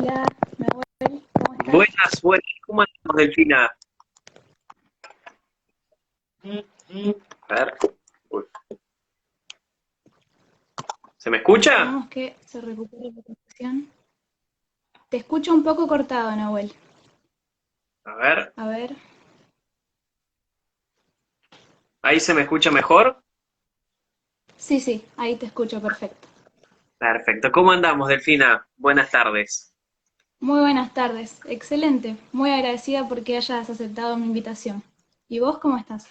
Hola, Nahuel, ¿cómo estás? Buenas, buenas. ¿Cómo andamos, Delfina? A ver. Uy, ¿se me escucha? Esperamos que se recupere la conexión. Te escucho un poco cortado, Nahuel. A ver. A ver. ¿Ahí se me escucha mejor? Sí, sí, ahí te escucho perfecto. Perfecto. ¿Cómo andamos, Delfina? Buenas tardes. Muy buenas tardes, excelente. Muy agradecida porque hayas aceptado mi invitación. ¿Y vos cómo estás?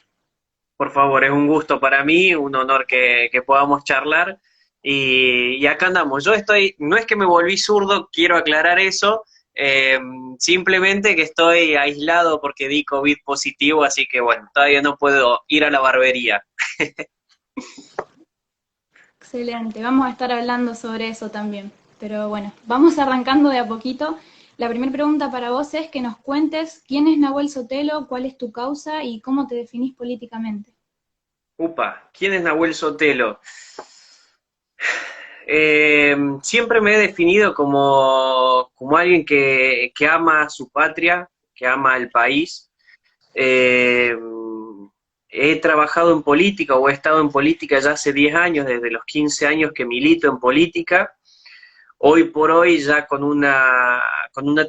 Por favor, es un gusto para mí, un honor que podamos charlar. Y acá andamos. Yo estoy, no es que me volví zurdo, quiero aclarar eso. eh, Simplemente que estoy aislado porque di COVID positivo, así que bueno, todavía no puedo ir a la barbería. Excelente, vamos a estar hablando sobre eso también. Pero bueno, vamos arrancando de a poquito. La primera pregunta para vos es que nos cuentes quién es Nahuel Sotelo, cuál es tu causa y cómo te definís políticamente. Upa, ¿quién es Nahuel Sotelo? Siempre me he definido como alguien que ama su patria, que ama el país. Eh, He trabajado en política o he estado en política ya hace 10 años, desde los 15 años que milito en política. Hoy por hoy ya con una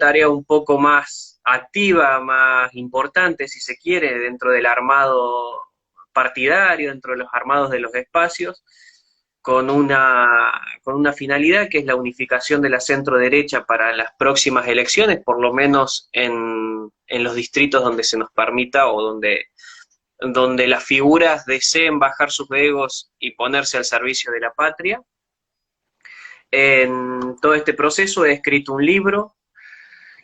tarea un poco más activa, más importante, si se quiere, dentro del armado partidario, dentro de los armados de los espacios, con una finalidad que es la unificación de la centro-derecha para las próximas elecciones, por lo menos en los distritos donde se nos permita o donde las figuras deseen bajar sus egos y ponerse al servicio de la patria. En todo este proceso he escrito un libro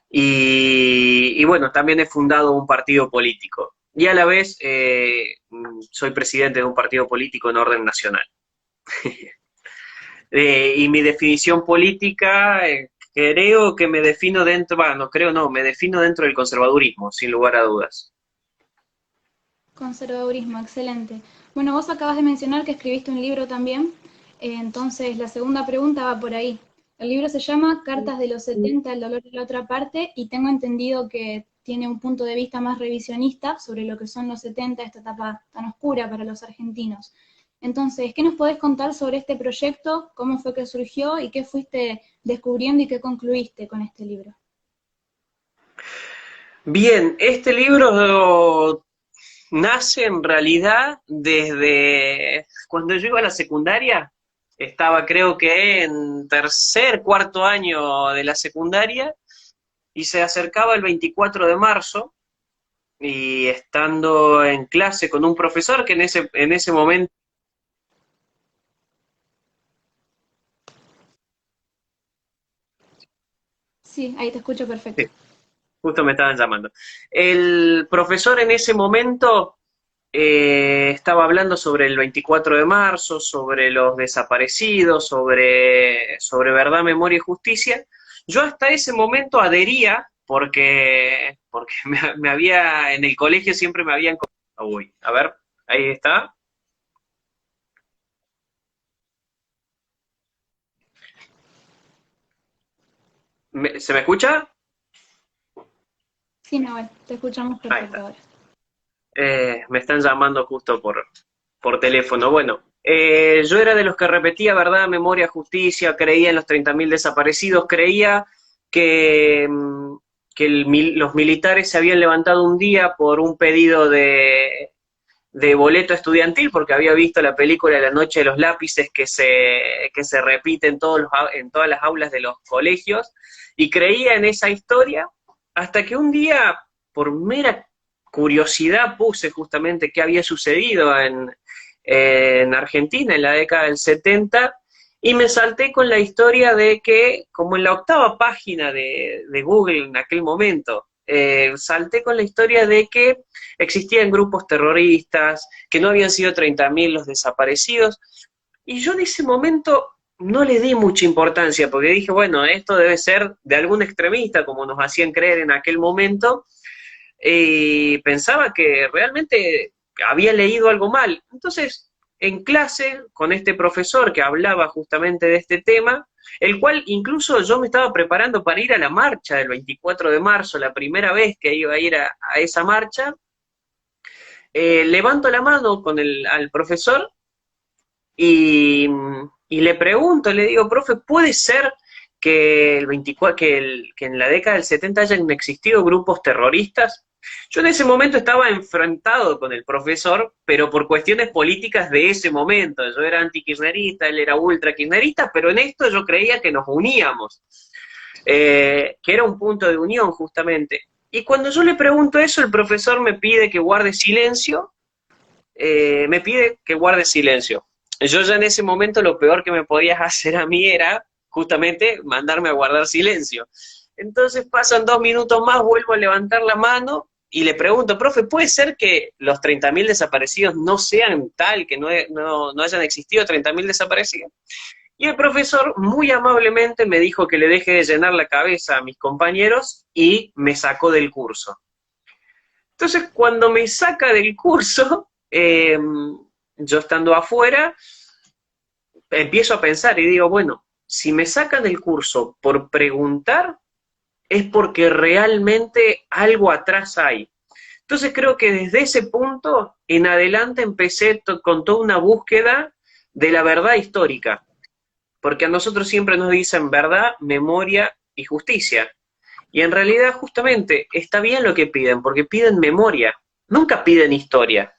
y bueno, también he fundado un partido político. Y a la vez soy presidente de un partido político en orden nacional. Y mi definición política, creo que me defino dentro, bueno, no creo, no, me defino dentro del conservadurismo, sin lugar a dudas. Conservadurismo, excelente. Bueno, vos acabas de mencionar que escribiste un libro también, entonces la segunda pregunta va por ahí. El libro se llama Cartas de los 70, el dolor de la otra parte, y tengo entendido que tiene un punto de vista más revisionista sobre lo que son los 70, esta etapa tan oscura para los argentinos. Entonces, ¿qué nos podés contar sobre este proyecto? ¿Cómo fue que surgió y qué fuiste descubriendo y qué concluiste con este libro? Bien, este libro nace en realidad desde cuando yo iba a la secundaria, estaba creo que en tercer, cuarto año de la secundaria, y se acercaba el 24 de marzo, y estando en clase con un profesor que en ese momento, Sí, ahí te escucho sí, perfecto. justo me estaban llamando, el profesor en ese momento estaba hablando sobre el 24 de marzo, sobre los desaparecidos, sobre verdad, memoria y justicia. Yo hasta ese momento adhería porque me había, en el colegio siempre me habían... Uy, a ver, ahí está. ¿Se me escucha? Sí, Nahuel, te escuchamos Ahí perfecto está. ahora. Me están llamando justo por teléfono. Bueno, yo era de los que repetía verdad, memoria, justicia, creía en los 30.000 desaparecidos, creía que, los militares se habían levantado un día por un pedido de boleto estudiantil, porque había visto la película La Noche de los Lápices que se repite en todas las aulas de los colegios, y creía en esa historia, hasta que un día, por mera curiosidad, puse justamente qué había sucedido en Argentina en la década del 70, y me salté con la historia de que, como en la octava página de Google en aquel momento, salté con la historia de que existían grupos terroristas, que no habían sido 30.000 los desaparecidos, y yo en ese momento no le di mucha importancia, porque dije, bueno, esto debe ser de algún extremista, como nos hacían creer en aquel momento, y pensaba que realmente había leído algo mal. Entonces, en clase con este profesor que hablaba justamente de este tema, el cual incluso yo me estaba preparando para ir a la marcha del 24 de marzo, la primera vez que iba a ir a esa marcha. Levanto la mano al profesor y, y le pregunto, le digo, profe, ¿puede ser que, el 24, que en la década del 70 hayan existido grupos terroristas? Yo en ese momento estaba enfrentado con el profesor, pero por cuestiones políticas de ese momento. Yo era anti-kirchnerista, él era ultra-kirchnerista, pero en esto yo creía que nos uníamos, que era un punto de unión justamente. Y cuando yo le pregunto eso, el profesor me pide que guarde silencio, me pide que guarde silencio. Yo ya en ese momento lo peor que me podías hacer a mí era justamente mandarme a guardar silencio. Entonces pasan 2 minutos más, vuelvo a levantar la mano y le pregunto, profe, ¿puede ser que los 30.000 desaparecidos no sean tal, que no hayan existido 30.000 desaparecidos? Y el profesor muy amablemente me dijo que le deje de llenar la cabeza a mis compañeros y me sacó del curso. Entonces, cuando me saca del curso, yo estando afuera, empiezo a pensar y digo, bueno, si me sacan del curso por preguntar, es porque realmente algo atrás hay. Entonces creo que desde ese punto en adelante empecé con toda una búsqueda de la verdad histórica, porque a nosotros siempre nos dicen verdad, memoria y justicia. Y en realidad justamente está bien lo que piden, porque piden memoria, nunca piden historia.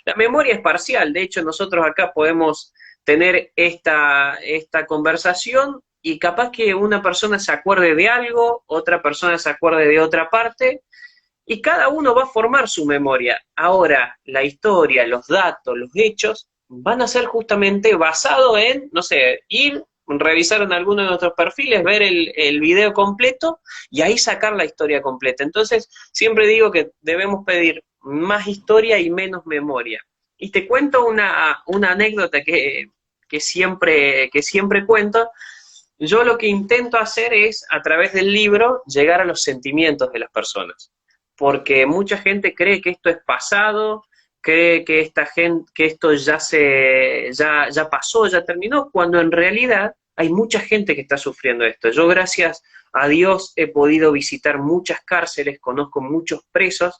La memoria es parcial, de hecho nosotros acá podemos tener esta conversación y capaz que una persona se acuerde de algo, otra persona se acuerde de otra parte, y cada uno va a formar su memoria. Ahora, la historia, los datos, los hechos, van a ser justamente basados en, no sé, ir, revisar en alguno de nuestros perfiles, ver el video completo y ahí sacar la historia completa. Entonces, siempre digo que debemos pedir más historia y menos memoria. Y te cuento una anécdota que siempre cuento. Yo lo que intento hacer es, a través del libro, llegar a los sentimientos de las personas. Porque mucha gente cree que esto es pasado, cree que esto ya pasó, ya terminó, cuando en realidad hay mucha gente que está sufriendo esto. Yo, gracias a Dios, he podido visitar muchas cárceles, conozco muchos presos,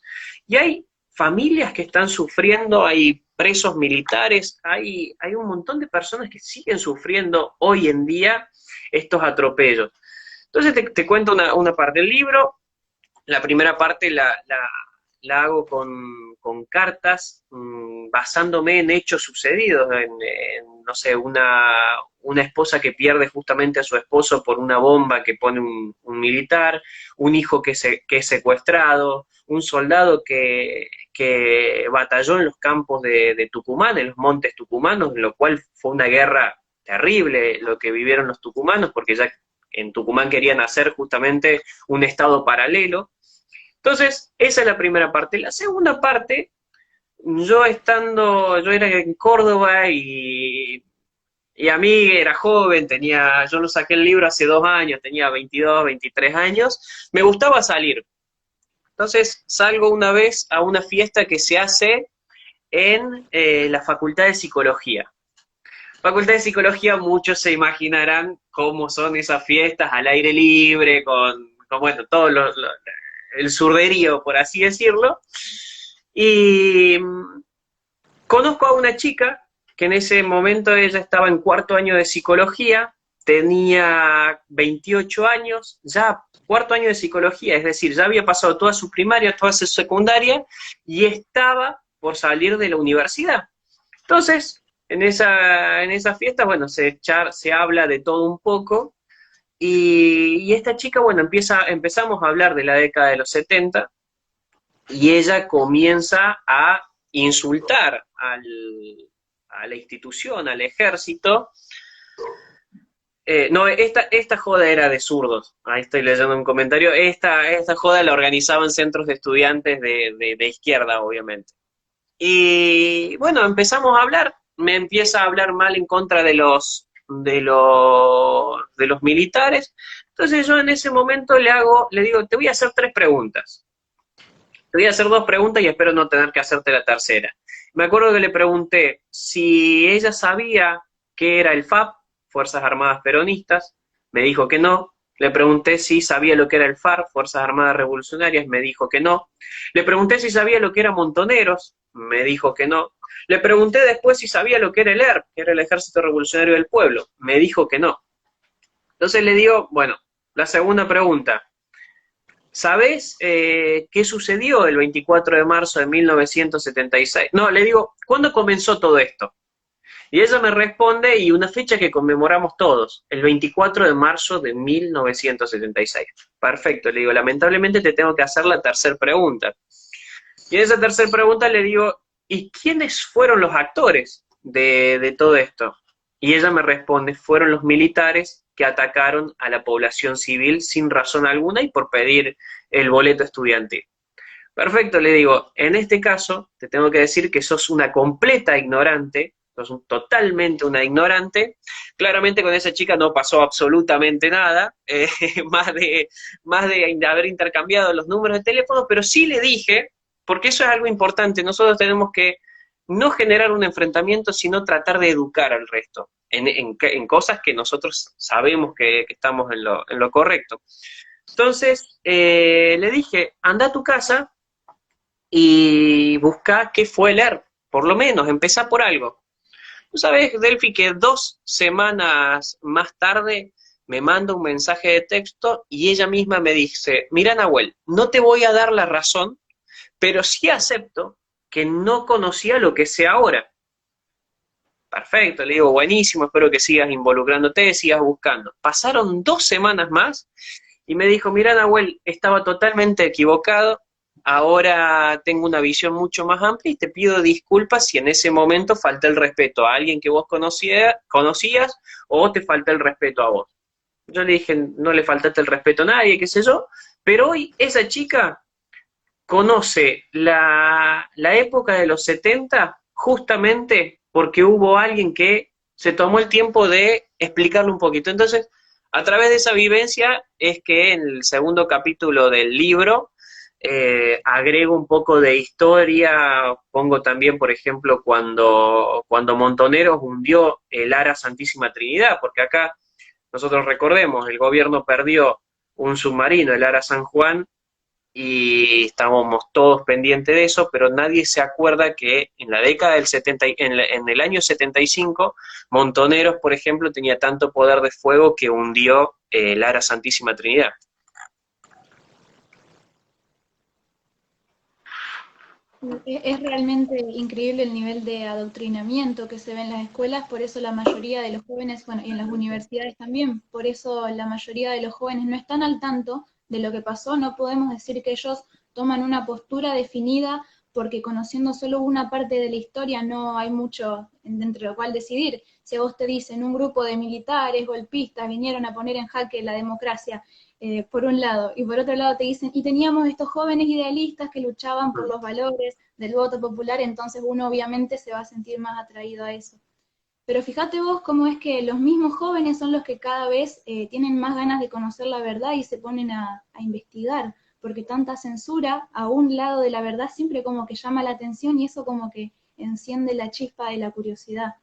y hay familias que están sufriendo, hay presos militares, hay un montón de personas que siguen sufriendo hoy en día estos atropellos. Entonces te cuento una parte del libro. La primera parte la hago con cartas, basándome en hechos sucedidos, no sé, una esposa que pierde justamente a su esposo por una bomba que pone un militar, un hijo que es secuestrado, un soldado que batalló en los campos de Tucumán, en los montes tucumanos, lo cual fue una guerra terrible lo que vivieron los tucumanos, porque ya en Tucumán querían hacer justamente un estado paralelo. Entonces, esa es la primera parte. La segunda parte, yo era en Córdoba y a mí era joven, yo lo saqué el libro hace 2 años, tenía 22, 23 años, me gustaba salir. Entonces salgo una vez a una fiesta que se hace en la Facultad de Psicología. Facultad de Psicología, muchos se imaginarán cómo son esas fiestas al aire libre, con bueno, todo el surderío, por así decirlo. Y conozco a una chica que en ese momento ella estaba en 4º año de psicología, tenía 28 años, ya 4º año de psicología, es decir, ya había pasado toda su primaria, toda su secundaria, y estaba por salir de la universidad. Entonces, en esa fiesta, bueno, se habla de todo un poco, y esta chica, bueno, empezamos a hablar de la década de los 70, y ella comienza a insultar a la institución, al ejército. No, esta joda era de zurdos, ahí estoy leyendo un comentario, esta joda la organizaban centros de estudiantes de izquierda, obviamente. Y bueno, empezamos a hablar, me empieza a hablar mal en contra de los militares. Entonces yo en ese momento le digo, te voy a hacer 3 preguntas. te voy a hacer dos preguntas y espero no tener que hacerte la tercera. Me acuerdo que le pregunté si ella sabía qué era el FAP, Fuerzas Armadas Peronistas, me dijo que no. Le pregunté si sabía lo que era el FARC, Fuerzas Armadas Revolucionarias, me dijo que no. Le pregunté si sabía lo que era Montoneros, me dijo que no. Le pregunté después si sabía lo que era el ERP, que era el Ejército Revolucionario del Pueblo, me dijo que no. Entonces le digo, bueno, la segunda pregunta. ¿Sabés qué sucedió el 24 de marzo de 1976? No, le digo, ¿cuándo comenzó todo esto? Y ella me responde, y una fecha que conmemoramos todos, el 24 de marzo de 1976. Perfecto, le digo, lamentablemente te tengo que hacer la tercera pregunta. Y en esa tercera pregunta le digo, ¿y quiénes fueron los actores de todo esto? Y ella me responde, fueron los militares que atacaron a la población civil sin razón alguna y por pedir el boleto estudiantil. Perfecto, le digo, en este caso te tengo que decir que sos una completa ignorante, sos totalmente una ignorante. Claramente con esa chica no pasó absolutamente nada, más de haber intercambiado los números de teléfono, pero sí le dije, porque eso es algo importante, nosotros tenemos que no generar un enfrentamiento, sino tratar de educar al resto, en cosas que nosotros sabemos que estamos en lo correcto. Entonces, le dije, anda a tu casa y busca qué fue el ERP, por lo menos, empezá por algo. Tú sabes, Delphi, que 2 semanas más tarde me manda un mensaje de texto y ella misma me dice, mira Nahuel, no te voy a dar la razón, pero sí acepto que no conocía lo que sé ahora. Perfecto, le digo, buenísimo, espero que sigas involucrándote, sigas buscando. Pasaron 2 semanas más y me dijo, mira Nahuel, estaba totalmente equivocado, ahora tengo una visión mucho más amplia y te pido disculpas si en ese momento falté el respeto a alguien que vos conocías o te falté el respeto a vos. Yo le dije, no le faltaste el respeto a nadie, qué sé yo, pero hoy esa chica conoce la época de los 70 justamente porque hubo alguien que se tomó el tiempo de explicarlo un poquito. Entonces, a través de esa vivencia es que en el segundo capítulo del libro agrego un poco de historia, pongo también, por ejemplo, cuando Montoneros hundió el Ara Santísima Trinidad, porque acá, nosotros recordemos, el gobierno perdió un submarino, el Ara San Juan, y estábamos todos pendientes de eso, pero nadie se acuerda que en la década del 70, en el año 75, Montoneros, por ejemplo, tenía tanto poder de fuego que hundió el Ara Santísima Trinidad. Es realmente increíble el nivel de adoctrinamiento que se ve en las escuelas, por eso la mayoría de los jóvenes, bueno, y en las universidades también, por eso la mayoría de los jóvenes no están al tanto de lo que pasó, no podemos decir que ellos toman una postura definida porque conociendo solo una parte de la historia no hay mucho dentro de lo cual decidir. Si a vos te dicen un grupo de militares, golpistas, vinieron a poner en jaque la democracia, por un lado, y por otro lado te dicen, y teníamos estos jóvenes idealistas que luchaban por los valores del voto popular, entonces uno obviamente se va a sentir más atraído a eso. Pero fíjate vos cómo es que los mismos jóvenes son los que cada vez tienen más ganas de conocer la verdad y se ponen a investigar, porque tanta censura a un lado de la verdad siempre como que llama la atención y eso como que enciende la chispa de la curiosidad.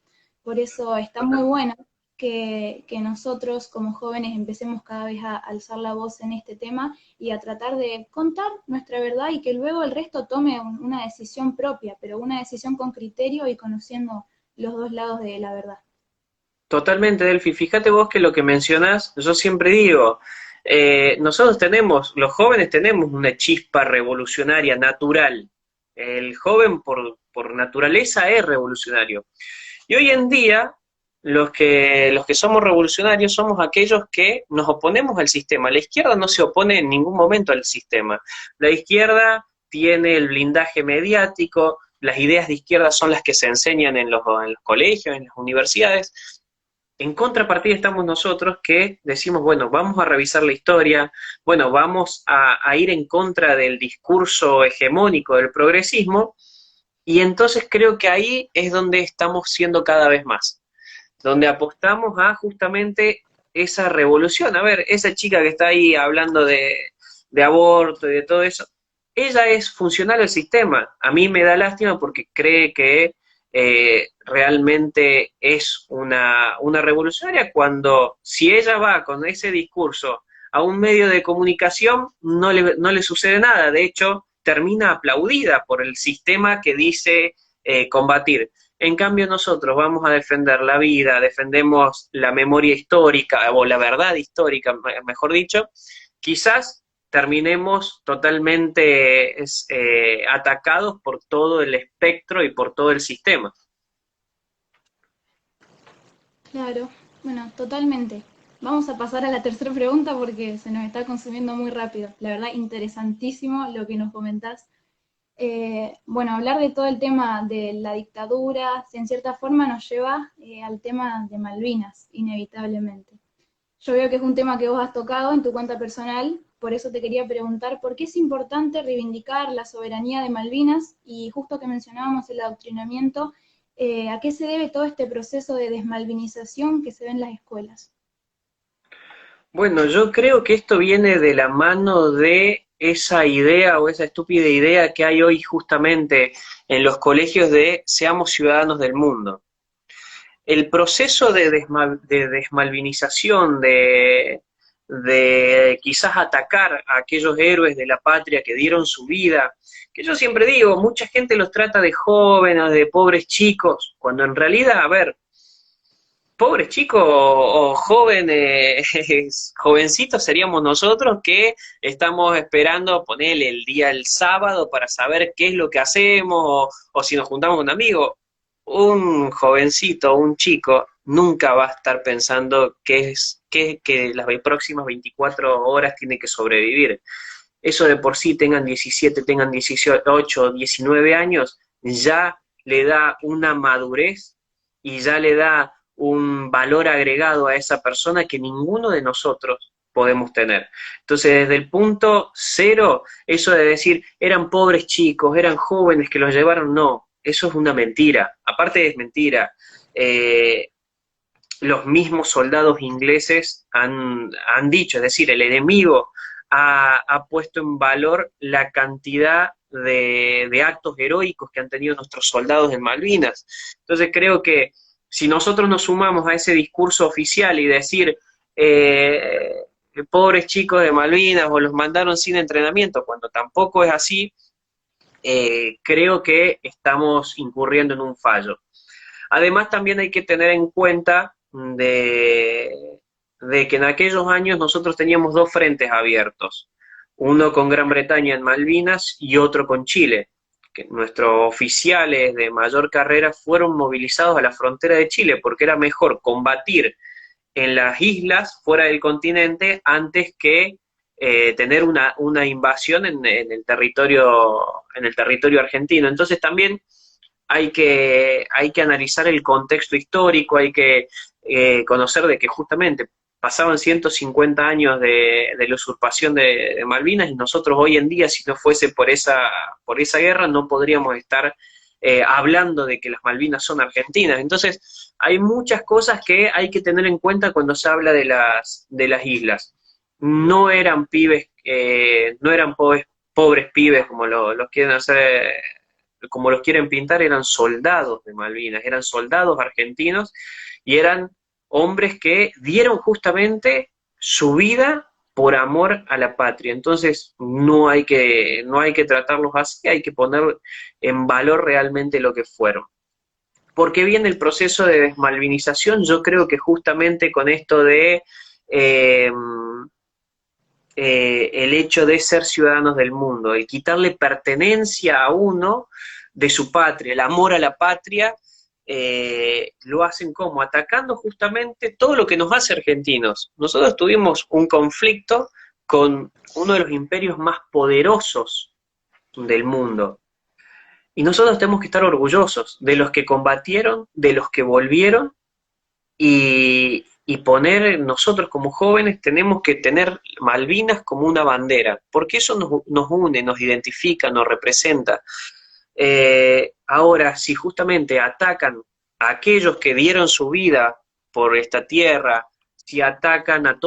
Por eso está muy bueno que nosotros como jóvenes empecemos cada vez a alzar la voz en este tema y a tratar de contar nuestra verdad y que luego el resto tome una decisión propia, pero una decisión con criterio y conociendo los dos lados de la verdad. Totalmente, Delphi. Fíjate vos que lo que mencionás, yo siempre digo, nosotros tenemos, los jóvenes tenemos una chispa revolucionaria natural. El joven por naturaleza es revolucionario. Y hoy en día, los que somos revolucionarios somos aquellos que nos oponemos al sistema. La izquierda no se opone en ningún momento al sistema. La izquierda tiene el blindaje mediático, las ideas de izquierda son las que se enseñan en los colegios, en las universidades. En contrapartida estamos nosotros que decimos, bueno, vamos a revisar la historia, bueno, vamos a ir en contra del discurso hegemónico del progresismo, y entonces creo que ahí es donde estamos siendo cada vez más, donde apostamos a justamente esa revolución. A ver, esa chica que está ahí hablando de aborto y de todo eso, ella es funcional al sistema. A mí me da lástima porque cree que realmente es una revolucionaria cuando si ella va con ese discurso a un medio de comunicación no le sucede nada, de hecho termina aplaudida por el sistema que dice combatir. En cambio nosotros vamos a defender la vida, defendemos la memoria histórica o la verdad histórica, mejor dicho, quizás terminemos totalmente atacados por todo el espectro y por todo el sistema. Claro, bueno, totalmente. Vamos a pasar a la tercera pregunta porque se nos está consumiendo muy rápido. La verdad, interesantísimo lo que nos comentás. Bueno, hablar de todo el tema de la dictadura, en cierta forma nos lleva al tema de Malvinas, inevitablemente. Yo veo que es un tema que vos has tocado en tu cuenta personal, por eso te quería preguntar por qué es importante reivindicar la soberanía de Malvinas y justo que mencionábamos el adoctrinamiento, ¿a qué se debe todo este proceso de desmalvinización que se ve en las escuelas? Bueno, yo creo que esto viene de la mano de esa idea o esa estúpida idea que hay hoy justamente en los colegios de seamos ciudadanos del mundo. El proceso de desmalvinización, de quizás atacar a aquellos héroes de la patria que dieron su vida, que yo siempre digo, mucha gente los trata de jóvenes, de pobres chicos, cuando en realidad, a ver, pobres chicos o jóvenes, jovencitos seríamos nosotros que estamos esperando ponerle el día el sábado para saber qué es lo que hacemos o si nos juntamos con amigos. Un jovencito, un chico, nunca va a estar pensando que las próximas 24 horas tiene que sobrevivir. Eso de por sí tengan 17, tengan 18, 19 años, ya le da una madurez y ya le da un valor agregado a esa persona que ninguno de nosotros podemos tener. Entonces, desde el punto cero, eso de decir, eran pobres chicos, eran jóvenes que los llevaron, no, eso es una mentira. Aparte es mentira. Los mismos soldados ingleses han dicho, es decir, el enemigo ha puesto en valor la cantidad de actos heroicos que han tenido nuestros soldados en Malvinas. Entonces creo que si nosotros nos sumamos a ese discurso oficial y decir, pobres chicos de Malvinas o los mandaron sin entrenamiento, cuando tampoco es así, creo que estamos incurriendo en un fallo. Además también hay que tener en cuenta de que en aquellos años nosotros teníamos dos frentes abiertos, uno con Gran Bretaña en Malvinas y otro con Chile, que nuestros oficiales de mayor carrera fueron movilizados a la frontera de Chile porque era mejor combatir en las islas fuera del continente antes que tener una invasión en el territorio argentino. Entonces también hay que analizar el contexto histórico, hay que conocer de que justamente pasaban 150 años de la usurpación de Malvinas y nosotros hoy en día, si no fuese por esa guerra, no podríamos estar hablando de que las Malvinas son argentinas. Entonces, hay muchas cosas que hay que tener en cuenta cuando se habla de las islas. No eran pibes, no eran pobres pibes como los quieren hacer, como los quieren pintar, eran soldados de Malvinas, eran soldados argentinos y eran hombres que dieron justamente su vida por amor a la patria. Entonces no hay que tratarlos así, hay que poner en valor realmente lo que fueron. ¿Por qué viene el proceso de desmalvinización? Yo creo que justamente con esto de el hecho de ser ciudadanos del mundo, el quitarle pertenencia a uno de su patria, el amor a la patria, lo hacen como atacando justamente todo lo que nos hace argentinos. Nosotros tuvimos un conflicto con uno de los imperios más poderosos del mundo. Y nosotros tenemos que estar orgullosos de los que combatieron, de los que volvieron, y poner, nosotros como jóvenes tenemos que tener Malvinas como una bandera, porque eso nos une, nos identifica, nos representa. Ahora, si justamente atacan a aquellos que dieron su vida por esta tierra, si atacan a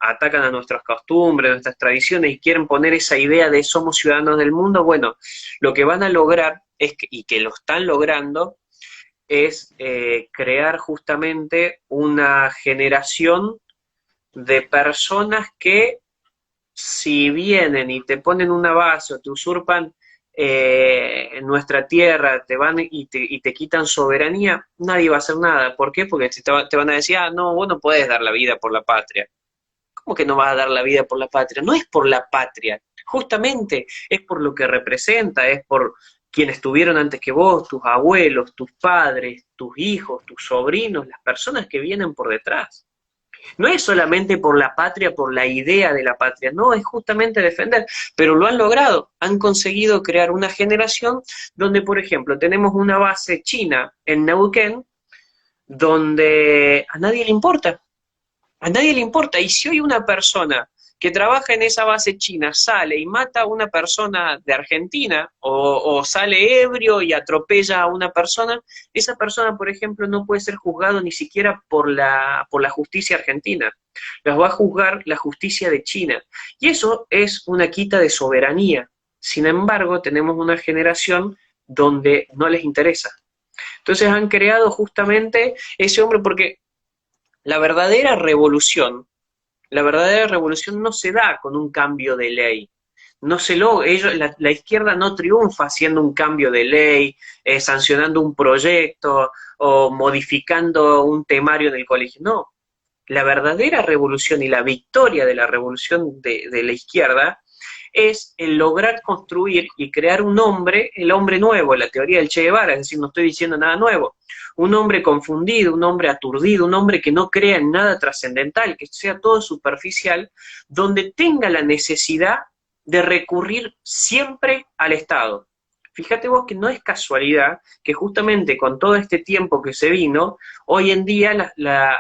atacan a nuestras costumbres, nuestras tradiciones y quieren poner esa idea de somos ciudadanos del mundo, bueno, lo que van a lograr es y que lo están logrando, es crear justamente una generación de personas que si vienen y te ponen una base o te usurpan en nuestra tierra, te van y te quitan soberanía, nadie va a hacer nada. ¿Por qué? Porque te van a decir, ah, no, vos no podés dar la vida por la patria. ¿Cómo que no vas a dar la vida por la patria? No es por la patria, justamente es por lo que representa, es por quienes estuvieron antes que vos, tus abuelos, tus padres, tus hijos, tus sobrinos, las personas que vienen por detrás. No es solamente por la patria, por la idea de la patria, no, es justamente defender, pero lo han logrado, han conseguido crear una generación donde, por ejemplo, tenemos una base china en Neuquén, donde a nadie le importa, a nadie le importa, y si hoy una persona que trabaja en esa base china sale y mata a una persona de Argentina, o sale ebrio y atropella a una persona, esa persona, por ejemplo, no puede ser juzgado ni siquiera por la justicia argentina, las va a juzgar la justicia de China, y eso es una quita de soberanía. Sin embargo, tenemos una generación donde no les interesa. Entonces han creado justamente ese hombre, porque la verdadera revolución, la verdadera revolución no se da con un cambio de ley. No se logra, la izquierda no triunfa haciendo un cambio de ley, sancionando un proyecto o modificando un temario en el colegio. No, la verdadera revolución y la victoria de la revolución de la izquierda es el lograr construir y crear un hombre, el hombre nuevo, la teoría del Che Guevara, es decir, no estoy diciendo nada nuevo, un hombre confundido, un hombre aturdido, un hombre que no crea en nada trascendental, que sea todo superficial, donde tenga la necesidad de recurrir siempre al Estado. Fíjate vos que no es casualidad que justamente con todo este tiempo que se vino, hoy en día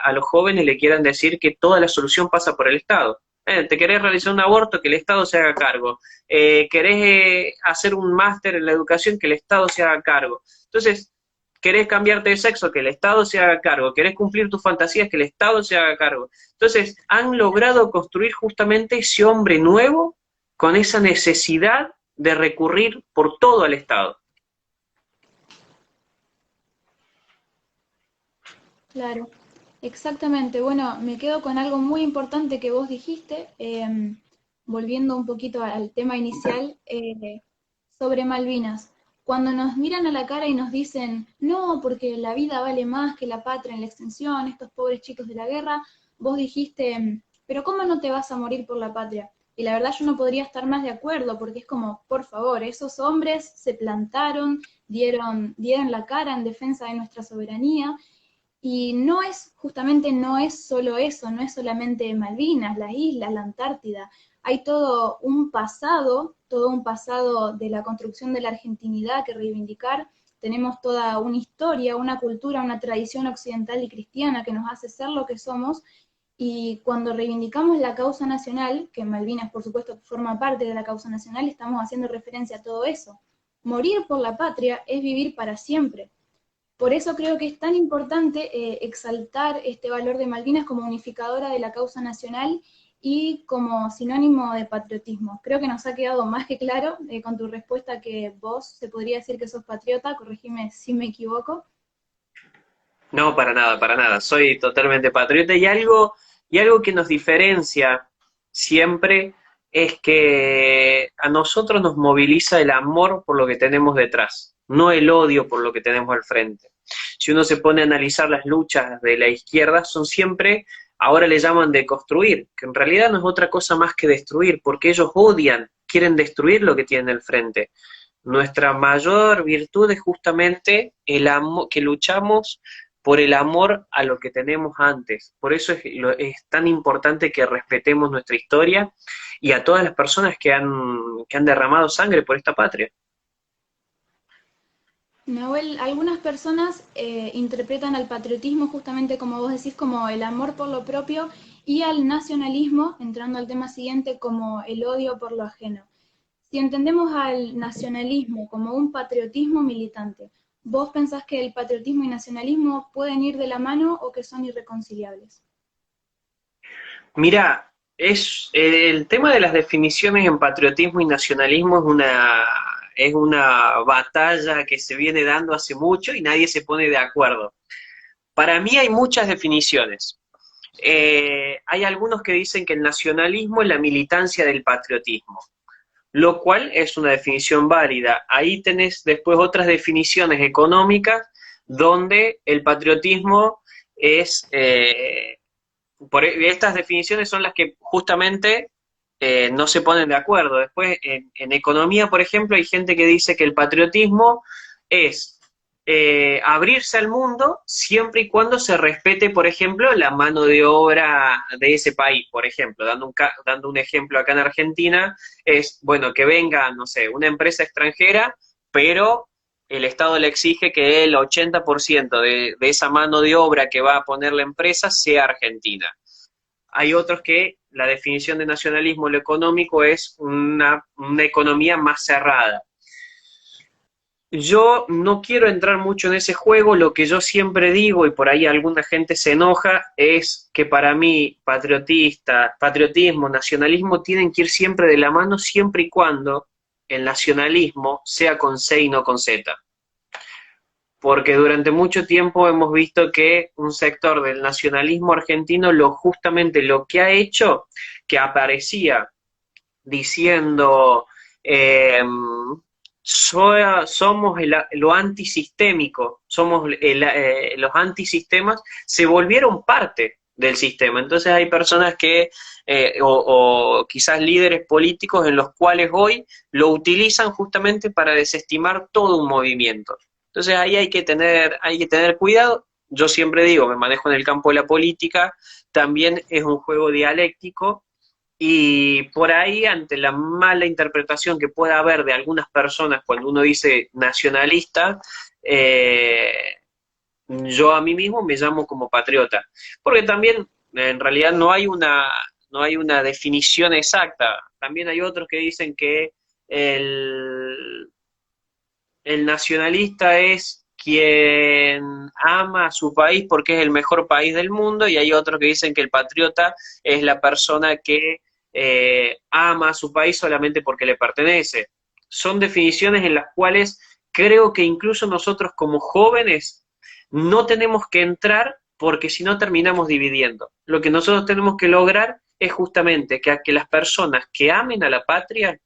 a los jóvenes le quieran decir que toda la solución pasa por el Estado. Te querés realizar un aborto, que el Estado se haga cargo. Querés hacer un máster en la educación, que el Estado se haga cargo. Entonces, querés cambiarte de sexo, que el Estado se haga cargo. Querés cumplir tus fantasías, que el Estado se haga cargo. Entonces, han logrado construir justamente ese hombre nuevo con esa necesidad de recurrir por todo al Estado. Claro, exactamente. Bueno, me quedo con algo muy importante que vos dijiste, volviendo un poquito al tema inicial, sobre Malvinas. Cuando nos miran a la cara y nos dicen, no, porque la vida vale más que la patria en la extensión, estos pobres chicos de la guerra, vos dijiste, pero ¿cómo no te vas a morir por la patria? Y la verdad yo no podría estar más de acuerdo, porque es como, por favor, esos hombres se plantaron, dieron la cara en defensa de nuestra soberanía, y no es, justamente no es solo eso, no es solamente Malvinas, las islas, la Antártida. Hay todo un pasado de la construcción de la argentinidad que reivindicar. Tenemos toda una historia, una cultura, una tradición occidental y cristiana que nos hace ser lo que somos. Y cuando reivindicamos la causa nacional, que Malvinas por supuesto forma parte de la causa nacional, estamos haciendo referencia a todo eso. Morir por la patria es vivir para siempre. Por eso creo que es tan importante exaltar este valor de Malvinas como unificadora de la causa nacional y como sinónimo de patriotismo. Creo que nos ha quedado más que claro con tu respuesta que vos se podría decir que sos patriota, corregime si me equivoco. No, para nada, para nada. Soy totalmente patriota y algo que nos diferencia siempre es que a nosotros nos moviliza el amor por lo que tenemos detrás, no el odio por lo que tenemos al frente. Si uno se pone a analizar las luchas de la izquierda, son siempre, ahora le llaman de construir, que en realidad no es otra cosa más que destruir, porque ellos odian, quieren destruir lo que tienen al frente. Nuestra mayor virtud es justamente el amor, que luchamos por el amor a lo que tenemos antes. Por eso es tan importante que respetemos nuestra historia y a todas las personas que han derramado sangre por esta patria. Nahuel, algunas personas interpretan al patriotismo justamente como vos decís, como el amor por lo propio y al nacionalismo, entrando al tema siguiente, como el odio por lo ajeno. Si entendemos al nacionalismo como un patriotismo militante, ¿vos pensás que el patriotismo y nacionalismo pueden ir de la mano o que son irreconciliables? Mira, Es el tema de las definiciones en patriotismo y nacionalismo es una batalla que se viene dando hace mucho y nadie se pone de acuerdo. Para mí hay muchas definiciones. Hay algunos que dicen que el nacionalismo es la militancia del patriotismo, lo cual es una definición válida. Ahí tenés después otras definiciones económicas donde el patriotismo es, estas definiciones son las que justamente no se ponen de acuerdo. Después, en economía, por ejemplo, hay gente que dice que el patriotismo es abrirse al mundo siempre y cuando se respete, por ejemplo, la mano de obra de ese país. Por ejemplo, dando un ejemplo acá en Argentina, es, bueno, que venga, no sé, una empresa extranjera, pero el Estado le exige que el 80% de esa mano de obra que va a poner la empresa sea argentina. Hay otros que la definición de nacionalismo lo económico es una economía más cerrada. Yo no quiero entrar mucho en ese juego, lo que yo siempre digo, y por ahí alguna gente se enoja, es que para mí patriotismo, nacionalismo tienen que ir siempre de la mano, siempre y cuando el nacionalismo sea con C y no con Z. Porque durante mucho tiempo hemos visto que un sector del nacionalismo argentino justamente lo que ha hecho, que aparecía diciendo somos lo antisistémico, somos los antisistemas, se volvieron parte del sistema. Entonces hay personas que, o quizás líderes políticos en los cuales hoy lo utilizan justamente para desestimar todo un movimiento. Entonces ahí hay que tener cuidado. Yo siempre digo, me manejo en el campo de la política, también es un juego dialéctico, y por ahí, ante la mala interpretación que pueda haber de algunas personas cuando uno dice nacionalista, yo a mí mismo me llamo como patriota. Porque también, en realidad, no hay una definición exacta. También hay otros que dicen que el, el nacionalista es quien ama a su país porque es el mejor país del mundo, y hay otros que dicen que el patriota es la persona que ama a su país solamente porque le pertenece. Son definiciones en las cuales creo que incluso nosotros como jóvenes no tenemos que entrar, porque si no terminamos dividiendo. Lo que nosotros tenemos que lograr es justamente que las personas que amen a la patria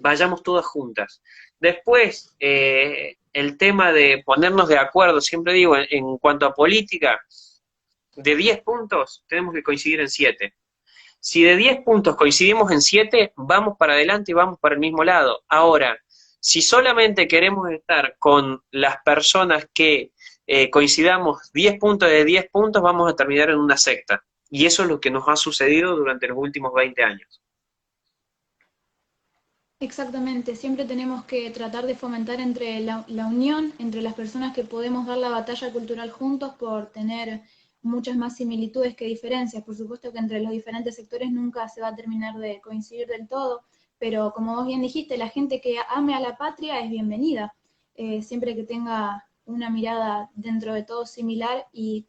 vayamos todas juntas. Después, el tema de ponernos de acuerdo, siempre digo, en cuanto a política, de 10 puntos tenemos que coincidir en 7. Si de 10 puntos coincidimos en 7, vamos para adelante y vamos para el mismo lado. Ahora, si solamente queremos estar con las personas que coincidamos 10 puntos de 10 puntos, vamos a terminar en una secta. Y eso es lo que nos ha sucedido durante los últimos 20 años. Exactamente, siempre tenemos que tratar de fomentar entre la unión entre las personas que podemos dar la batalla cultural juntos por tener muchas más similitudes que diferencias. Por supuesto que entre los diferentes sectores nunca se va a terminar de coincidir del todo, pero como vos bien dijiste, la gente que ame a la patria es bienvenida, siempre que tenga una mirada dentro de todo similar y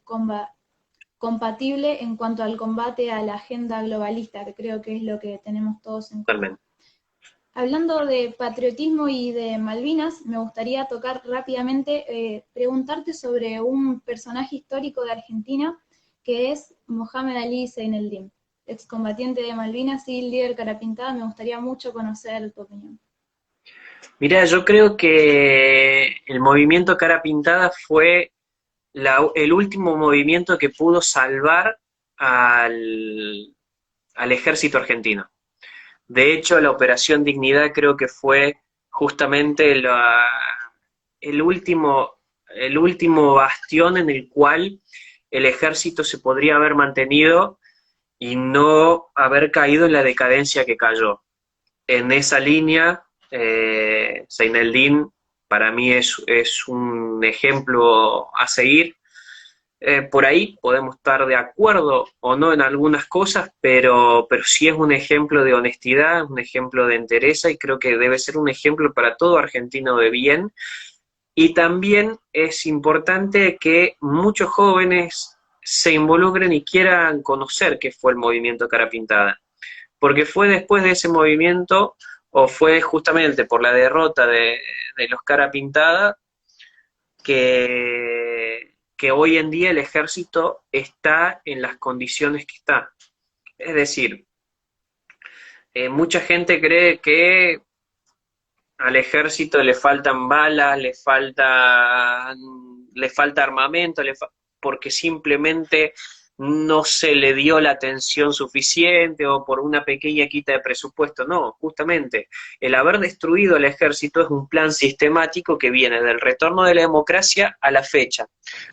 compatible en cuanto al combate a la agenda globalista, que creo que es lo que tenemos todos en común. Totalmente. Hablando de patriotismo y de Malvinas, me gustaría tocar rápidamente, preguntarte sobre un personaje histórico de Argentina, que es Mohamed Ali Zaineldin, excombatiente de Malvinas y líder carapintada. Me gustaría mucho conocer tu opinión. Mira, yo creo que el movimiento Cara Pintada fue el último movimiento que pudo salvar al ejército argentino. De hecho, la Operación Dignidad creo que fue justamente el último bastión en el cual el ejército se podría haber mantenido y no haber caído en la decadencia que cayó. En esa línea, Zaineldin para mí es un ejemplo a seguir. Por ahí podemos estar de acuerdo o no en algunas cosas, pero sí es un ejemplo de honestidad, un ejemplo de entereza, y creo que debe ser un ejemplo para todo argentino de bien. Y también es importante que muchos jóvenes se involucren y quieran conocer qué fue el movimiento Cara Pintada. porque fue después de ese movimiento, o fue justamente por la derrota de los Cara Pintada, que hoy en día el ejército está en las condiciones que está. Es decir, mucha gente cree que al ejército le faltan balas, le falta armamento, porque simplemente no se le dio la atención suficiente o por una pequeña quita de presupuesto. No, justamente el haber destruido el ejército es un plan sistemático que viene del retorno de la democracia a la fecha.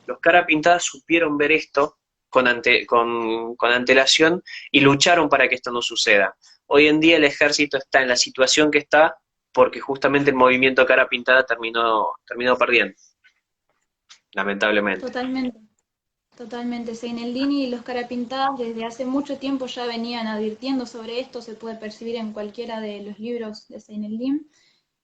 Los Cara Pintadas supieron ver esto con antelación y lucharon para que esto no suceda. Hoy en día el ejército está en la situación que está porque justamente el movimiento Cara Pintada terminó perdiendo, lamentablemente. Totalmente. Totalmente, Seineldini y los Cara Pintadas desde hace mucho tiempo ya venían advirtiendo sobre esto, se puede percibir en cualquiera de los libros de Seineldin,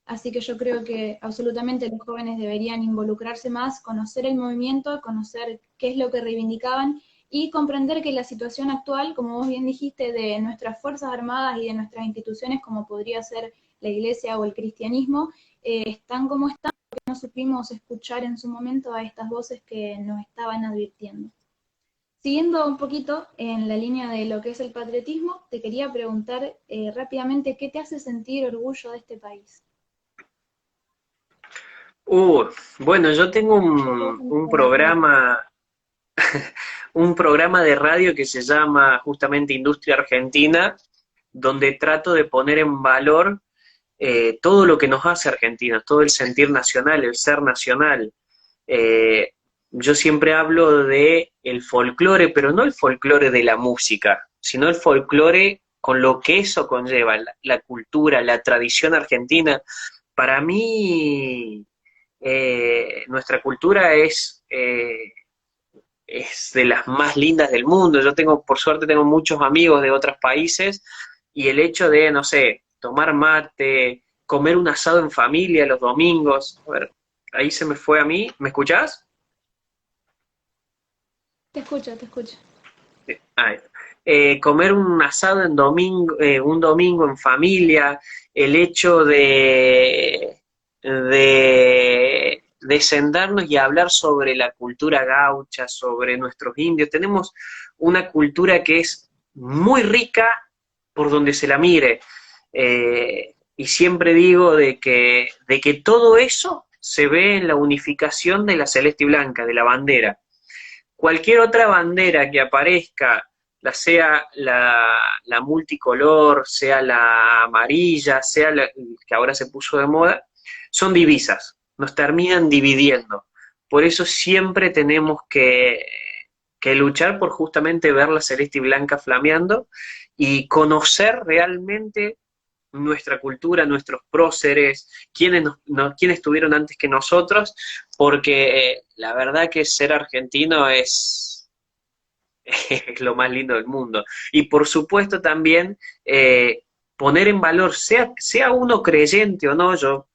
así que yo creo que absolutamente los jóvenes deberían involucrarse más, conocer el movimiento, conocer qué es lo que reivindicaban y comprender que la situación actual, como vos bien dijiste, de nuestras Fuerzas Armadas y de nuestras instituciones, como podría ser la Iglesia o el cristianismo, están como están, porque no supimos escuchar en su momento a estas voces que nos estaban advirtiendo. Siguiendo un poquito en la línea de lo que es el patriotismo, te quería preguntar rápidamente, ¿qué te hace sentir orgullo de este país? Bueno, yo tengo un programa de radio que se llama justamente Industria Argentina, donde trato de poner en valor todo lo que nos hace argentinos, todo el sentir nacional, el ser nacional. Yo siempre hablo de el folclore, pero no el folclore de la música, sino el folclore con lo que eso conlleva, la cultura, la tradición argentina. Para mí, nuestra cultura es de las más lindas del mundo. Yo tengo, por suerte, tengo muchos amigos de otros países y el hecho de, no sé, tomar mate, comer un asado en familia los domingos. A ver, ahí se me fue a mí. ¿Me escuchás? Te escucho, te escucho. Ahí. Comer un asado en un domingo en familia, el hecho de sentarnos y hablar sobre la cultura gaucha, sobre nuestros indios. Tenemos una cultura que es muy rica por donde se la mire. Y siempre digo de que todo eso se ve en la unificación de la celeste y blanca, de la bandera. Cualquier otra bandera que aparezca, sea la multicolor, sea la amarilla, sea la que ahora se puso de moda, son divisas, nos terminan dividiendo. Por eso siempre tenemos que luchar por justamente ver la celeste y blanca flameando y conocer realmente nuestra cultura, nuestros próceres, quiénes estuvieron antes que nosotros, porque la verdad que ser argentino es lo más lindo del mundo. Y por supuesto también poner en valor, sea uno creyente o no, yo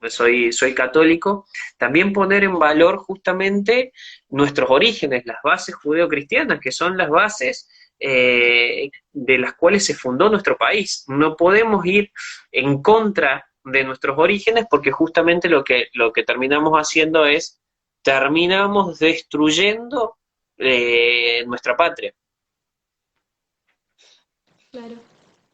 soy católico, también poner en valor justamente nuestros orígenes, las bases judeocristianas, que son las bases de las cuales se fundó nuestro país. No podemos ir en contra de nuestros orígenes porque justamente lo que terminamos haciendo es, terminamos destruyendo nuestra patria. Claro,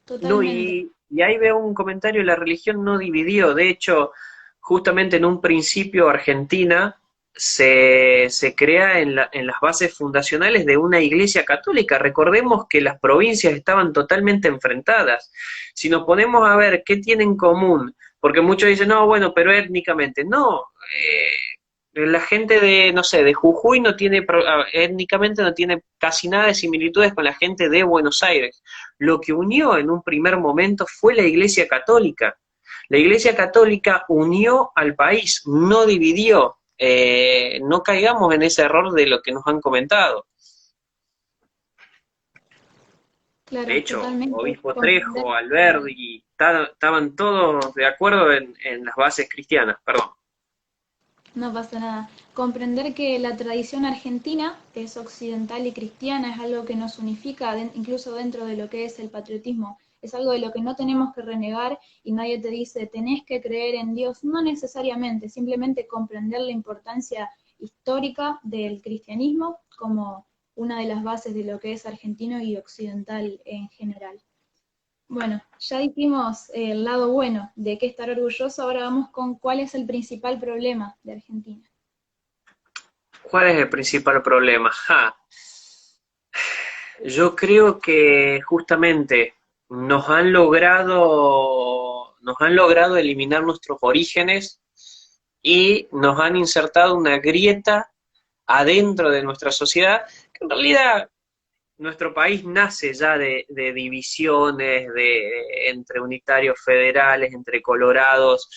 No, totalmente. y ahí veo un comentario, la religión no dividió, de hecho, justamente en un principio Argentina se crea en las bases fundacionales de una iglesia católica. Recordemos que las provincias estaban totalmente enfrentadas. Si nos ponemos a ver qué tienen en común, porque muchos dicen, no, bueno, pero étnicamente, no, la gente de, no sé, de Jujuy no tiene, étnicamente no tiene casi nada de similitudes con la gente de Buenos Aires. Lo que unió en un primer momento fue la Iglesia Católica. La Iglesia Católica unió al país, no dividió. No caigamos en ese error de lo que nos han comentado. De Claro, hecho, totalmente. Obispo Comprender. Trejo, Alberdi, estaban todos de acuerdo en las bases cristianas, perdón. No pasa nada. Comprender que la tradición argentina es occidental y cristiana, es algo que nos unifica, incluso dentro de lo que es el patriotismo. es algo de lo que no tenemos que renegar y nadie te dice tenés que creer en Dios, no necesariamente, simplemente comprender la importancia histórica del cristianismo como una de las bases de lo que es argentino y occidental en general. Bueno, ya dijimos el lado bueno de qué estar orgulloso, ahora vamos con cuál es el principal problema de Argentina. ¿Cuál es el principal problema? Yo creo que justamente nos han logrado eliminar nuestros orígenes y nos han insertado una grieta adentro de nuestra sociedad, que en realidad nuestro país nace ya de divisiones entre unitarios federales, entre colorados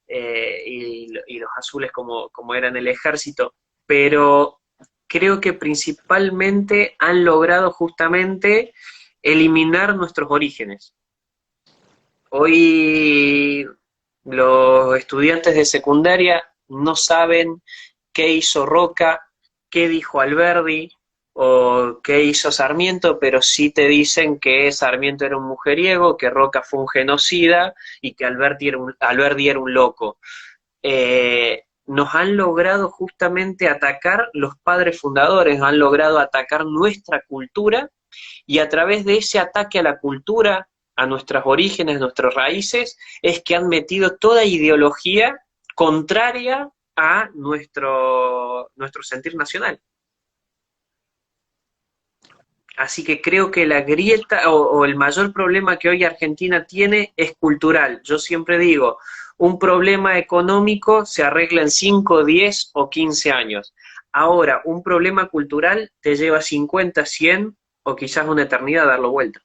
y los azules como eran el ejército, pero creo que principalmente han logrado justamente eliminar nuestros orígenes. Hoy los estudiantes de secundaria no saben qué hizo Roca, qué dijo Alberdi o qué hizo Sarmiento, pero sí te dicen que Sarmiento era un mujeriego, que Roca fue un genocida y que Alberdi era un loco. Nos han logrado justamente atacar los padres fundadores, han logrado atacar nuestra cultura y a través de ese ataque a la cultura, a nuestros orígenes, nuestras raíces, es que han metido toda ideología contraria a nuestro sentir nacional. Así que creo que la grieta o el mayor problema que hoy Argentina tiene es cultural. Yo siempre digo, un problema económico se arregla en 5, 10 o 15 años. Ahora, un problema cultural te lleva 50, 100 o quizás una eternidad a darlo vuelta.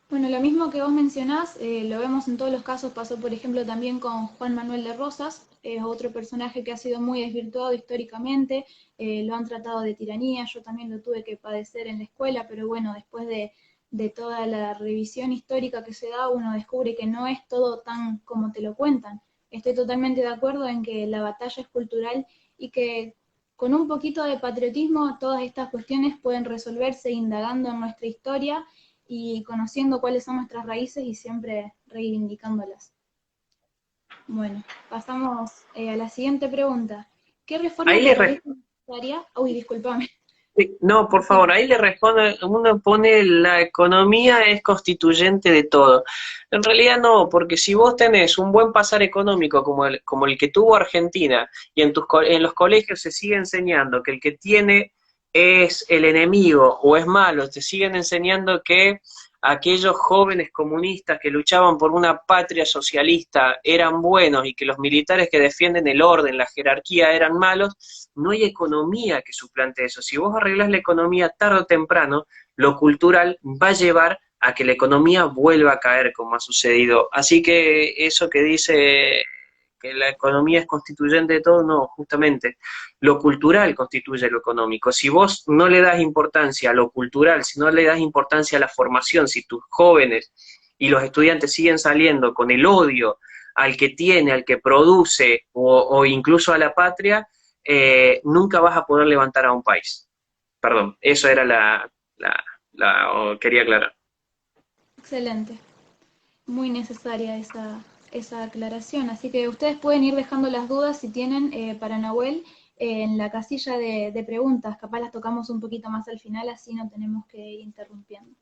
Bueno, lo mismo que vos mencionás, lo vemos en todos los casos, pasó por ejemplo también con Juan Manuel de Rosas, es otro personaje que ha sido muy desvirtuado históricamente, lo han tratado de tiranía, yo también lo tuve que padecer en la escuela, pero bueno, después de toda la revisión histórica que se da, uno descubre que no es todo tan como te lo cuentan. Estoy totalmente de acuerdo en que la batalla es cultural y que con un poquito de patriotismo todas estas cuestiones pueden resolverse indagando en nuestra historia y conociendo cuáles son nuestras raíces y siempre reivindicándolas. Bueno, pasamos a la siguiente pregunta. ¿Qué reforma Ahí te le, parece necesaria? Uy, discúlpame. No, por favor, ahí le responde, uno pone la economía es constituyente de todo. En realidad no, porque si vos tenés un buen pasar económico como el que tuvo Argentina, y en los colegios se sigue enseñando que el que tiene es el enemigo o es malo, te siguen enseñando que aquellos jóvenes comunistas que luchaban por una patria socialista eran buenos y que los militares que defienden el orden, la jerarquía eran malos, no hay economía que suplante eso. Si vos arreglás la economía tarde o temprano, lo cultural va a llevar a que la economía vuelva a caer como ha sucedido. Así que eso que dice que la economía es constituyente de todo, no, justamente lo cultural constituye lo económico. Si vos no le das importancia a lo cultural, si no le das importancia a la formación, si tus jóvenes y los estudiantes siguen saliendo con el odio al que tiene, al que produce o incluso a la patria, nunca vas a poder levantar a un país. Perdón, eso era quería aclarar. Excelente. Muy necesaria esa aclaración. Así que ustedes pueden ir dejando las dudas si tienen para Nahuel en la casilla de preguntas. Capaz las tocamos un poquito más al final, así no tenemos que ir interrumpiendo.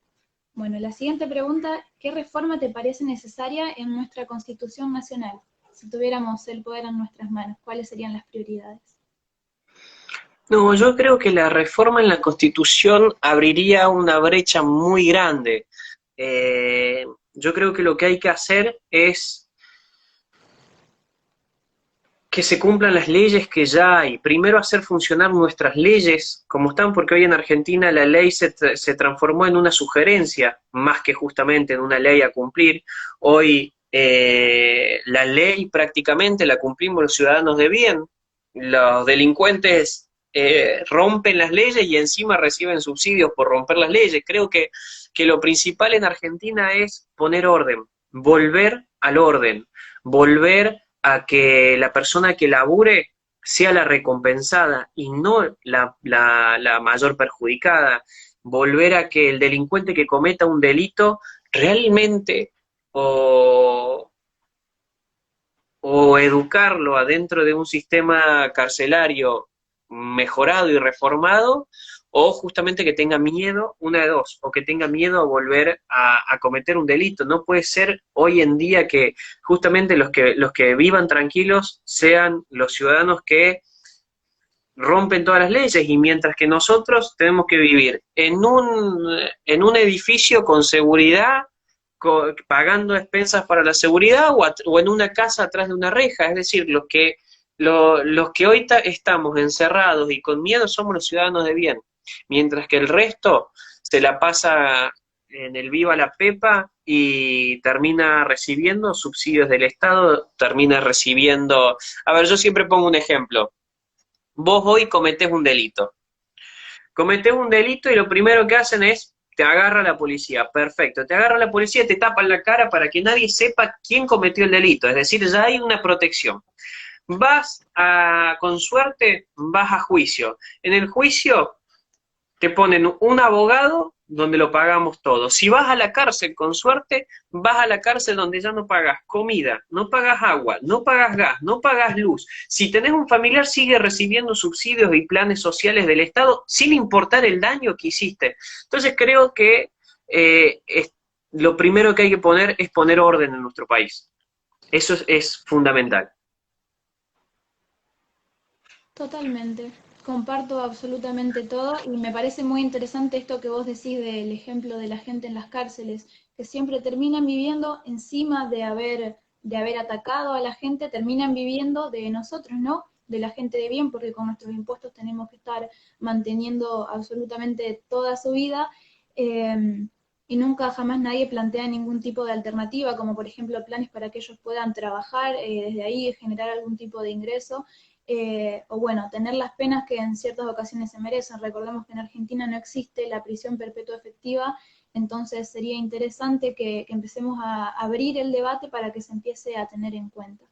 Bueno, la siguiente pregunta, ¿qué reforma te parece necesaria en nuestra Constitución Nacional? Si tuviéramos el poder en nuestras manos, ¿cuáles serían las prioridades? No, yo creo que la reforma en la Constitución abriría una brecha muy grande. Yo creo que lo que hay que hacer es que se cumplan las leyes que ya hay. Primero hacer funcionar nuestras leyes como están, porque hoy en Argentina la ley se transformó en una sugerencia, más que justamente en una ley a cumplir. Hoy la ley prácticamente la cumplimos los ciudadanos de bien. Los delincuentes rompen las leyes y encima reciben subsidios por romper las leyes. Creo que lo principal en Argentina es poner orden, volver al orden, volver a que la persona que labure sea la recompensada y no la mayor perjudicada, volver a que el delincuente que cometa un delito realmente o, o educarlo adentro de un sistema carcelario mejorado y reformado, o justamente que tenga miedo, una de dos, o que tenga miedo a volver a cometer un delito. No puede ser hoy en día que justamente los que vivan tranquilos sean los ciudadanos que rompen todas las leyes, y mientras que nosotros tenemos que vivir en un edificio con seguridad, pagando expensas para la seguridad, o en una casa atrás de una reja. Es decir, los que hoy estamos encerrados y con miedo somos los ciudadanos de bien, mientras que el resto se la pasa en el viva la pepa y termina recibiendo subsidios del Estado, termina recibiendo... A ver, yo siempre pongo un ejemplo. Vos hoy cometés un delito y lo primero que hacen es, te agarra la policía, perfecto, te agarra la policía y te tapan la cara para que nadie sepa quién cometió el delito, es decir, ya hay una protección. Con suerte, vas a juicio. En el juicio te ponen un abogado donde lo pagamos todos. Si vas a la cárcel, con suerte, vas a la cárcel donde ya no pagas comida, no pagas agua, no pagas gas, no pagas luz. Si tenés un familiar, sigue recibiendo subsidios y planes sociales del Estado sin importar el daño que hiciste. Entonces creo que lo primero que hay que poner es poner orden en nuestro país. Eso es fundamental. Totalmente. Comparto absolutamente todo y me parece muy interesante esto que vos decís del ejemplo de la gente en las cárceles, que siempre terminan viviendo encima de haber atacado a la gente, terminan viviendo de nosotros, ¿no? De la gente de bien, porque con nuestros impuestos tenemos que estar manteniendo absolutamente toda su vida. Y nunca jamás nadie plantea ningún tipo de alternativa, como por ejemplo planes para que ellos puedan trabajar desde ahí, generar algún tipo de ingreso. O bueno, tener las penas que en ciertas ocasiones se merecen. Recordemos que en Argentina no existe la prisión perpetua efectiva, entonces sería interesante que empecemos a abrir el debate para que se empiece a tener en cuenta.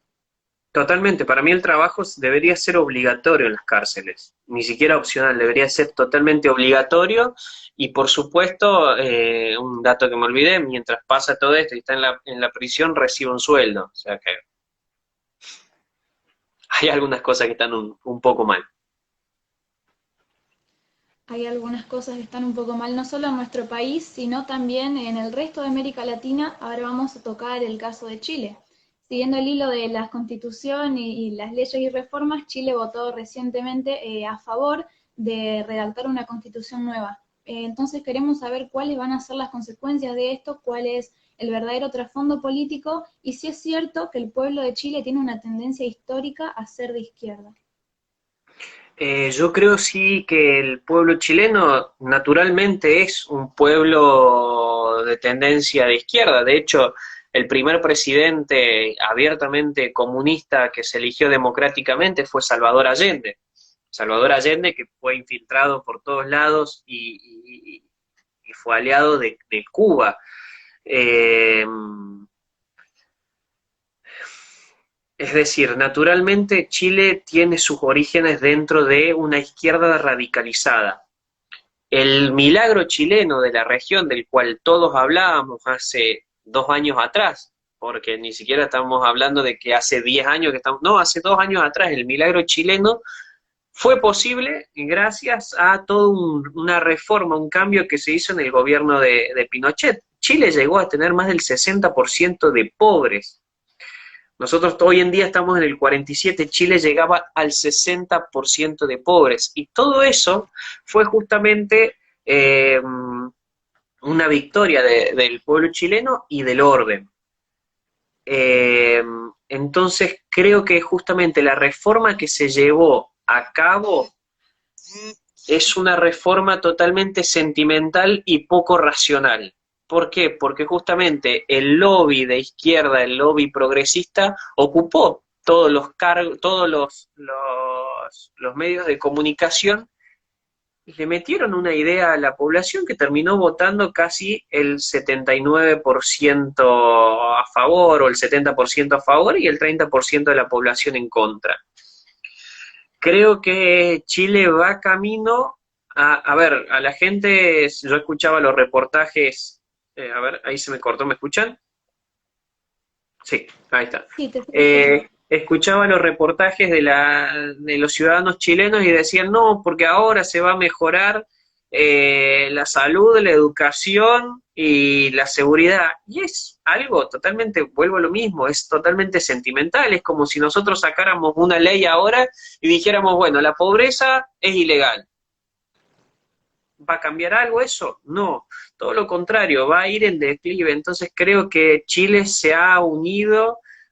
Totalmente, para mí el trabajo debería ser obligatorio en las cárceles, ni siquiera opcional, debería ser totalmente obligatorio. Y por supuesto, un dato que me olvidé, mientras pasa todo esto y está en la prisión, recibe un sueldo. O sea que hay algunas cosas que están un poco mal. Hay algunas cosas que están un poco mal, no solo en nuestro país, sino también en el resto de América Latina. Ahora vamos a tocar el caso de Chile. Siguiendo el hilo de la Constitución y las leyes y reformas, Chile votó recientemente a favor de redactar una Constitución nueva. Entonces queremos saber cuáles van a ser las consecuencias de esto, cuál es el verdadero trasfondo político y si es cierto que el pueblo de Chile tiene una tendencia histórica a ser de izquierda. Yo creo sí que el pueblo chileno naturalmente es un pueblo de tendencia de izquierda. De hecho, el primer presidente abiertamente comunista que se eligió democráticamente fue Salvador Allende. Salvador Allende, que fue infiltrado por todos lados y fue aliado de Cuba. Eh, Es decir, naturalmente Chile tiene sus orígenes dentro de una izquierda radicalizada. El milagro chileno de la región del cual todos hablábamos hace 2 años atrás, porque ni siquiera estamos hablando de que hace 10 años que estamos, no, hace 2 años atrás el milagro chileno fue posible gracias a toda una reforma, un cambio que se hizo en el gobierno de Pinochet. Chile llegó a tener más del 60% de pobres. Nosotros hoy en día estamos en el 47, Chile llegaba al 60% de pobres. Y todo eso fue justamente una victoria del pueblo chileno y del orden. Eh, entonces creo que justamente la reforma que se llevó a cabo es una reforma totalmente sentimental y poco racional. ¿Por qué? Porque justamente el lobby de izquierda, el lobby progresista, ocupó todos los cargos, todos los medios de comunicación y le metieron una idea a la población que terminó votando casi el 79% a favor o el 70% a favor y el 30% de la población en contra. creo que Chile va camino a ver, a la gente, yo escuchaba los reportajes, a ver, ahí se me cortó, ¿me escuchan? Sí, ahí está. Sí, te estoy escuchando. Escuchaba los reportajes de los ciudadanos chilenos y decían, no, porque ahora se va a mejorar la salud, la educación y la seguridad. Y es algo totalmente, vuelvo a lo mismo, es totalmente sentimental. Es como si nosotros sacáramos una ley ahora y dijéramos, bueno, la pobreza es ilegal. ¿Va a cambiar algo eso? No, todo lo contrario, va a ir en declive. Entonces creo que Chile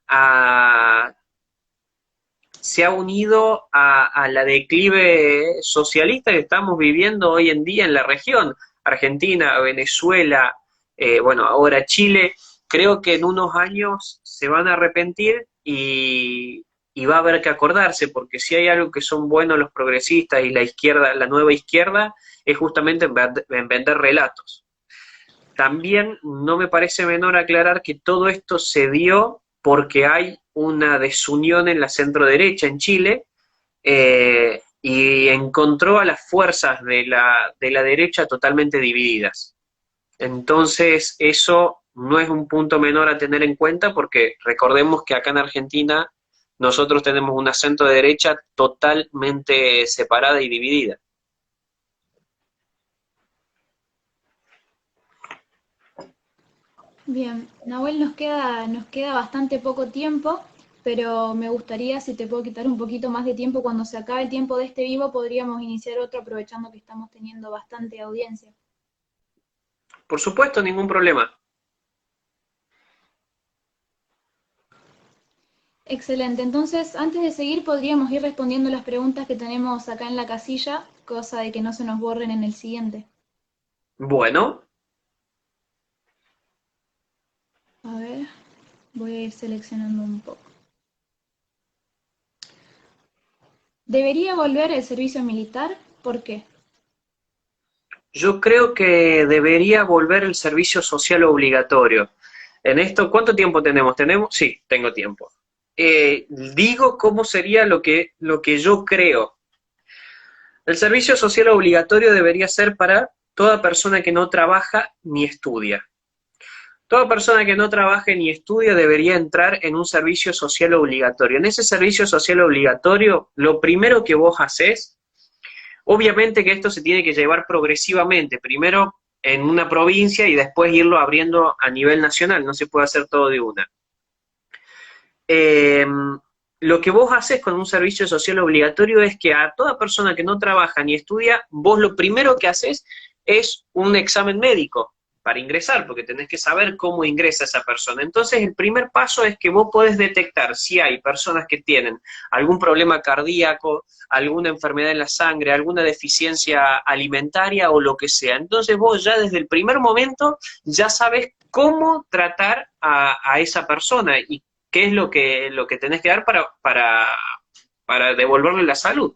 a, se ha unido a la declive socialista que estamos viviendo hoy en día en la región. Argentina, Venezuela, bueno, ahora Chile, creo que en unos años se van a arrepentir y va a haber que acordarse, porque si hay algo que son buenos los progresistas y la izquierda, la nueva izquierda, es justamente en vender relatos. También no me parece menor aclarar que todo esto se dio porque hay una desunión en la centro-derecha en Chile, y encontró a las fuerzas de la derecha totalmente divididas. Entonces, eso no es un punto menor a tener en cuenta porque recordemos que acá en Argentina nosotros tenemos una centro-derecha totalmente separada y dividida. Bien, Nahuel, nos queda bastante poco tiempo, pero me gustaría, si te puedo quitar un poquito más de tiempo, cuando se acabe el tiempo de este vivo, podríamos iniciar otro aprovechando que estamos teniendo bastante audiencia. Por supuesto, ningún problema. Excelente, entonces antes de seguir podríamos ir respondiendo las preguntas que tenemos acá en la casilla, cosa de que no se nos borren en el siguiente. Bueno, A ver, voy a ir seleccionando un poco. ¿Debería volver el servicio militar? ¿Por qué? yo creo que debería volver el servicio social obligatorio. En esto, ¿cuánto tiempo tenemos? ¿Tenemos? Sí, tengo tiempo. Digo cómo sería lo que yo creo. El servicio social obligatorio debería ser para toda persona que no trabaja ni estudia. Toda persona que no trabaje ni estudia debería entrar en un servicio social obligatorio. En ese servicio social obligatorio, lo primero que vos haces, obviamente que esto se tiene que llevar progresivamente, primero en una provincia y después irlo abriendo a nivel nacional, no se puede hacer todo de una. Eh, lo que vos haces con un servicio social obligatorio es que a toda persona que no trabaja ni estudia, vos lo primero que haces es un examen médico para ingresar, porque tenés que saber cómo ingresa esa persona. Entonces, el primer paso es que vos podés detectar si hay personas que tienen algún problema cardíaco, alguna enfermedad en la sangre, alguna deficiencia alimentaria o lo que sea. Entonces, vos ya desde el primer momento ya sabes cómo tratar a esa persona y qué es lo que tenés que dar para devolverle la salud.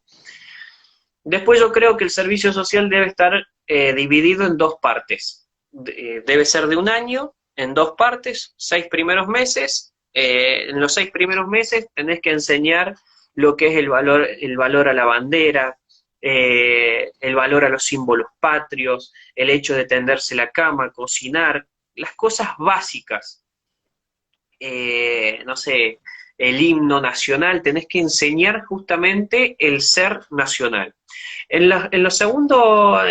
Después yo creo que el servicio social debe estar dividido en dos partes. Debe ser de un año, en dos partes, 6 primeros meses. En los 6 primeros meses tenés que enseñar lo que es el valor a la bandera, el valor a los símbolos patrios, el hecho de tenderse la cama, cocinar, las cosas básicas. No sé, el himno nacional, tenés que enseñar justamente el ser nacional. En la segunda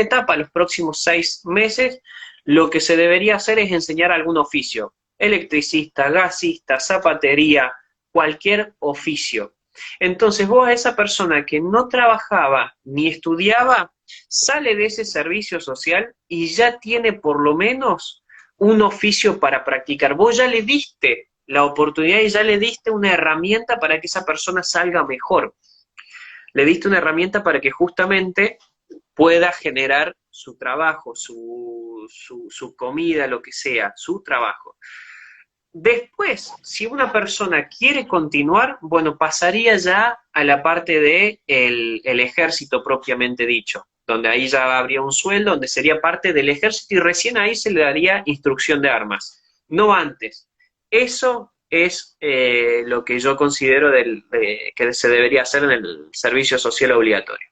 etapa, los próximos 6 meses, lo que se debería hacer es enseñar algún oficio, electricista, gasista, zapatería, cualquier oficio. Entonces vos a esa persona que no trabajaba ni estudiaba, sale de ese servicio social y ya tiene por lo menos un oficio para practicar. Vos ya le diste la oportunidad y ya le diste una herramienta para que esa persona salga mejor. Le diste una herramienta para que justamente pueda generar su trabajo, su comida, lo que sea, su trabajo. Después, si una persona quiere continuar, bueno, pasaría ya a la parte de el ejército propiamente dicho, donde ahí ya habría un sueldo, donde sería parte del ejército y recién ahí se le daría instrucción de armas, no antes. Eso es lo que yo considero que se debería hacer en el servicio social obligatorio.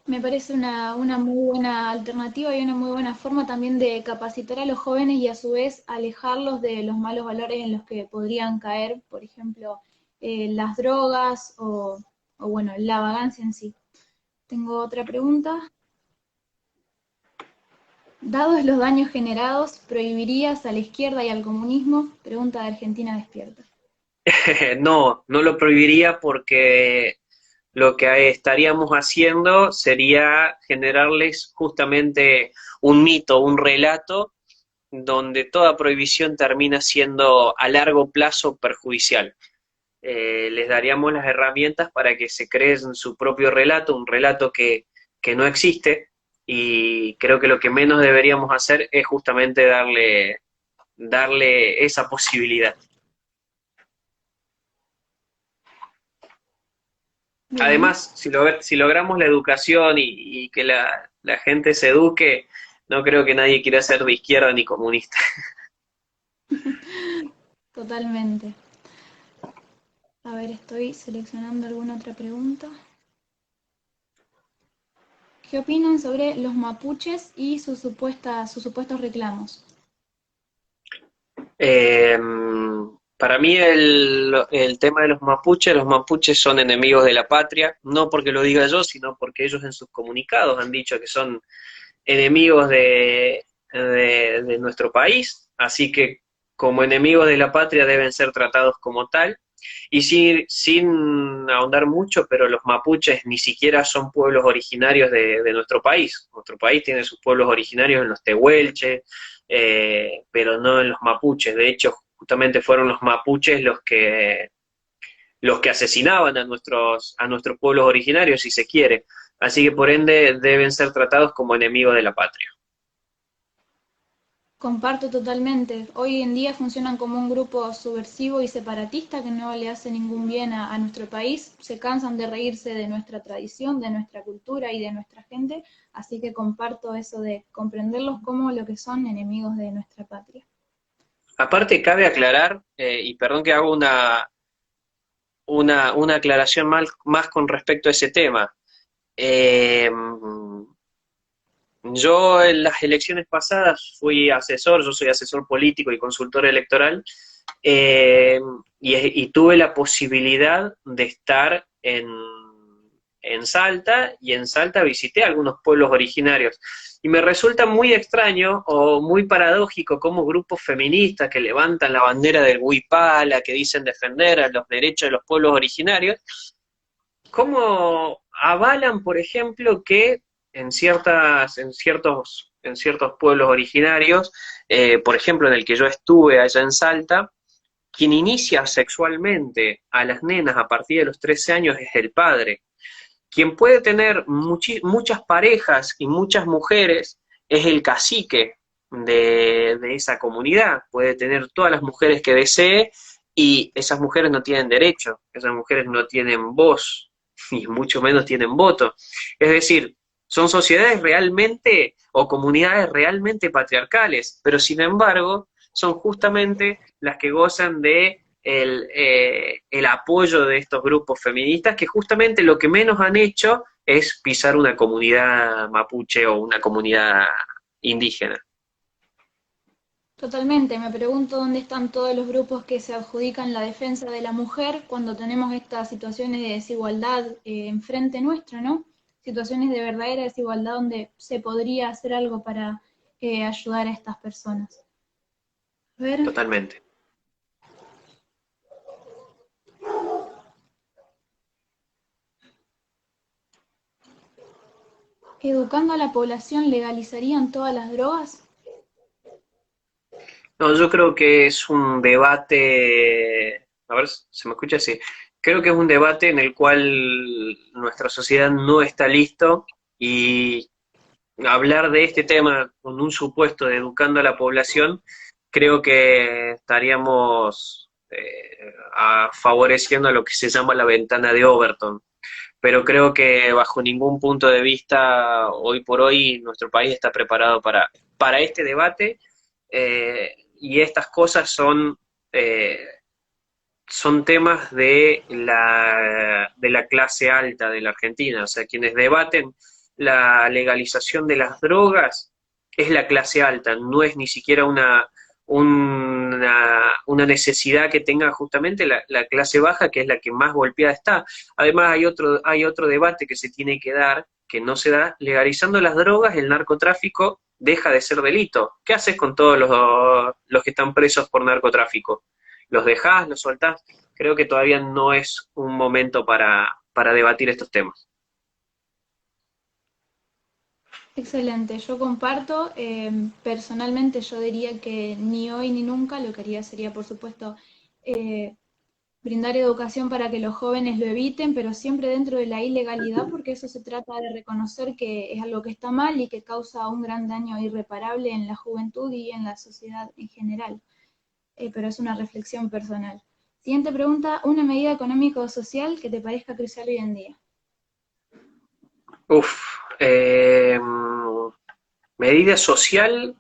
Me parece una muy buena alternativa y una muy buena forma también de capacitar a los jóvenes y a su vez alejarlos de los malos valores en los que podrían caer, por ejemplo, las drogas o bueno, la vagancia en sí. Tengo otra pregunta. Dados los daños generados, ¿prohibirías a la izquierda y al comunismo? Pregunta de Argentina Despierta. No, no lo prohibiría porque lo que estaríamos haciendo sería generarles justamente un mito, un relato, donde toda prohibición termina siendo a largo plazo perjudicial. Les daríamos las herramientas para que se creen su propio relato, un relato que no existe, y creo que lo que menos deberíamos hacer es justamente darle esa posibilidad. Bien, Además, si logramos la educación y que la gente se eduque, no creo que nadie quiera ser de izquierda ni comunista. totalmente. A ver, estoy seleccionando alguna otra pregunta. ¿Qué opinan sobre los mapuches y sus supuestos reclamos? Eh, para mí el tema de los mapuches son enemigos de la patria, no porque lo diga yo, sino porque ellos en sus comunicados han dicho que son enemigos de nuestro país, así que como enemigos de la patria deben ser tratados como tal. Y sin ahondar mucho, pero los mapuches ni siquiera son pueblos originarios de nuestro país. Nuestro país tiene sus pueblos originarios en los tehuelches, pero no en los mapuches. De hecho, justamente fueron los mapuches los que asesinaban a nuestros pueblos originarios, si se quiere. Así que por ende deben ser tratados como enemigos de la patria. Comparto totalmente. Hoy en día funcionan como un grupo subversivo y separatista que no le hace ningún bien a nuestro país. Se cansan de reírse de nuestra tradición, de nuestra cultura y de nuestra gente, así que comparto eso de comprenderlos como lo que son enemigos de nuestra patria. Aparte, cabe aclarar, y perdón que haga una aclaración más con respecto a ese tema. Eh, yo en las elecciones pasadas fui asesor, yo soy asesor político y consultor electoral, eh, y tuve la posibilidad de estar en Salta, y en Salta visité algunos pueblos originarios. Y me resulta muy extraño o muy paradójico cómo grupos feministas que levantan la bandera del Huipala, que dicen defender a los derechos de los pueblos originarios, cómo avalan, por ejemplo, que en ciertos pueblos originarios, por ejemplo, en el que yo estuve allá en Salta, quien inicia sexualmente a las nenas a partir de los 13 años es el padre. Quien puede tener muchas parejas y muchas mujeres es el cacique de esa comunidad. Puede tener todas las mujeres que desee, y esas mujeres no tienen derecho, esas mujeres no tienen voz, ni mucho menos tienen voto. Es decir, son sociedades realmente o comunidades realmente patriarcales, pero sin embargo son justamente las que gozan de el apoyo de estos grupos feministas, que justamente lo que menos han hecho es pisar una comunidad mapuche o una comunidad indígena. Totalmente, me pregunto dónde están todos los grupos que se adjudican la defensa de la mujer cuando tenemos estas situaciones de desigualdad enfrente nuestro, ¿no? Situaciones de verdadera desigualdad donde se podría hacer algo para ayudar a estas personas. A ver, Totalmente. educando a la población, ¿legalizarían todas las drogas? No, yo creo que es un debate, a ver, se me escucha así, creo que es un debate en el cual nuestra sociedad no está listo, y hablar de este tema con un supuesto de educando a la población, creo que estaríamos favoreciendo a lo que se llama la ventana de Overton. Pero creo que bajo ningún punto de vista, hoy por hoy, nuestro país está preparado para este debate, y estas cosas son temas de la clase alta de la Argentina, o sea, quienes debaten la legalización de las drogas es la clase alta, no es ni siquiera una necesidad que tenga justamente la clase baja, que es la que más golpeada está. Además hay otro debate que se tiene que dar, que no se da. Legalizando las drogas, el narcotráfico deja de ser delito. ¿Qué haces con todos los que están presos por narcotráfico? ¿Los dejás, los soltás? Creo que todavía no es un momento para debatir estos temas. Excelente, yo comparto. Personalmente yo diría que ni hoy ni nunca. Lo que haría sería, por supuesto, eh, brindar educación para que los jóvenes lo eviten, pero siempre dentro de la ilegalidad, porque eso se trata de reconocer que es algo que está mal y que causa un gran daño irreparable en la juventud y en la sociedad en general. Pero es una reflexión personal. Siguiente pregunta: ¿una medida económica o social que te parezca crucial hoy en día? Uf, medida social,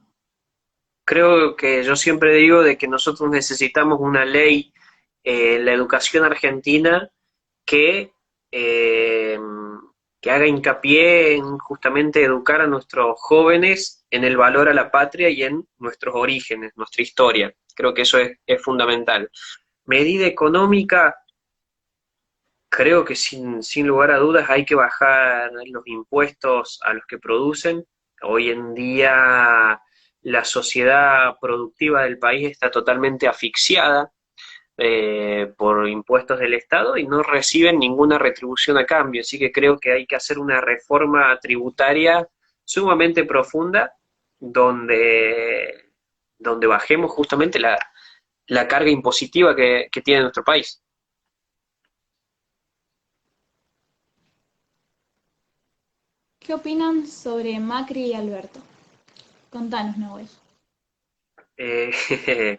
creo que yo siempre digo de que nosotros necesitamos una ley en la educación argentina que, eh, que haga hincapié en justamente educar a nuestros jóvenes en el valor a la patria y en nuestros orígenes, nuestra historia. Creo que eso es fundamental. Medida económica, creo que sin lugar a dudas hay que bajar los impuestos a los que producen. Hoy en día la sociedad productiva del país está totalmente asfixiada por impuestos del Estado y no reciben ninguna retribución a cambio. Así que creo que hay que hacer una reforma tributaria sumamente profunda donde bajemos justamente la carga impositiva que tiene nuestro país. ¿Qué opinan sobre Macri y Alberto? Contanos, Nahuel. Eh,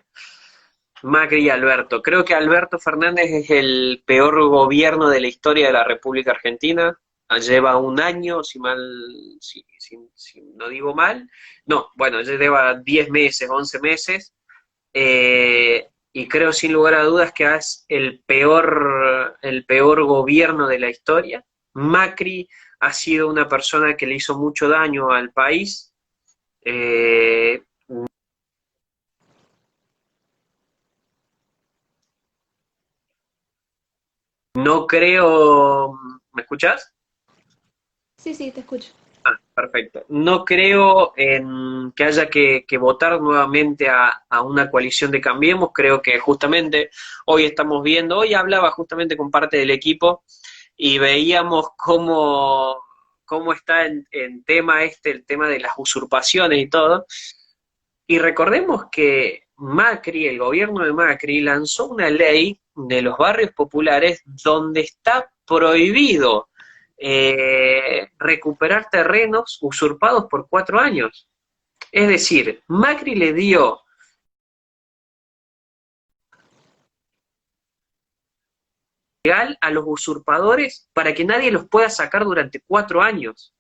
Macri y Alberto. Creo que Alberto Fernández es el peor gobierno de la historia de la República Argentina. Lleva un año, si no digo mal. No, bueno, ya lleva 10 meses, 11 meses. Y creo sin lugar a dudas que es el peor gobierno de la historia. Macri ha sido una persona que le hizo mucho daño al país. Eh, no creo, ¿me escuchás? Sí, sí, te escucho. Perfecto. No creo en que haya que votar nuevamente a una coalición de Cambiemos. Creo que justamente hoy estamos viendo, hoy hablaba justamente con parte del equipo y veíamos cómo está en tema el tema de las usurpaciones y todo. Y recordemos que Macri, el gobierno de Macri, lanzó una ley de los barrios populares donde está prohibido recuperar terrenos usurpados por 4 años. Es decir, Macri le dio legal a los usurpadores para que nadie los pueda sacar durante 4 años.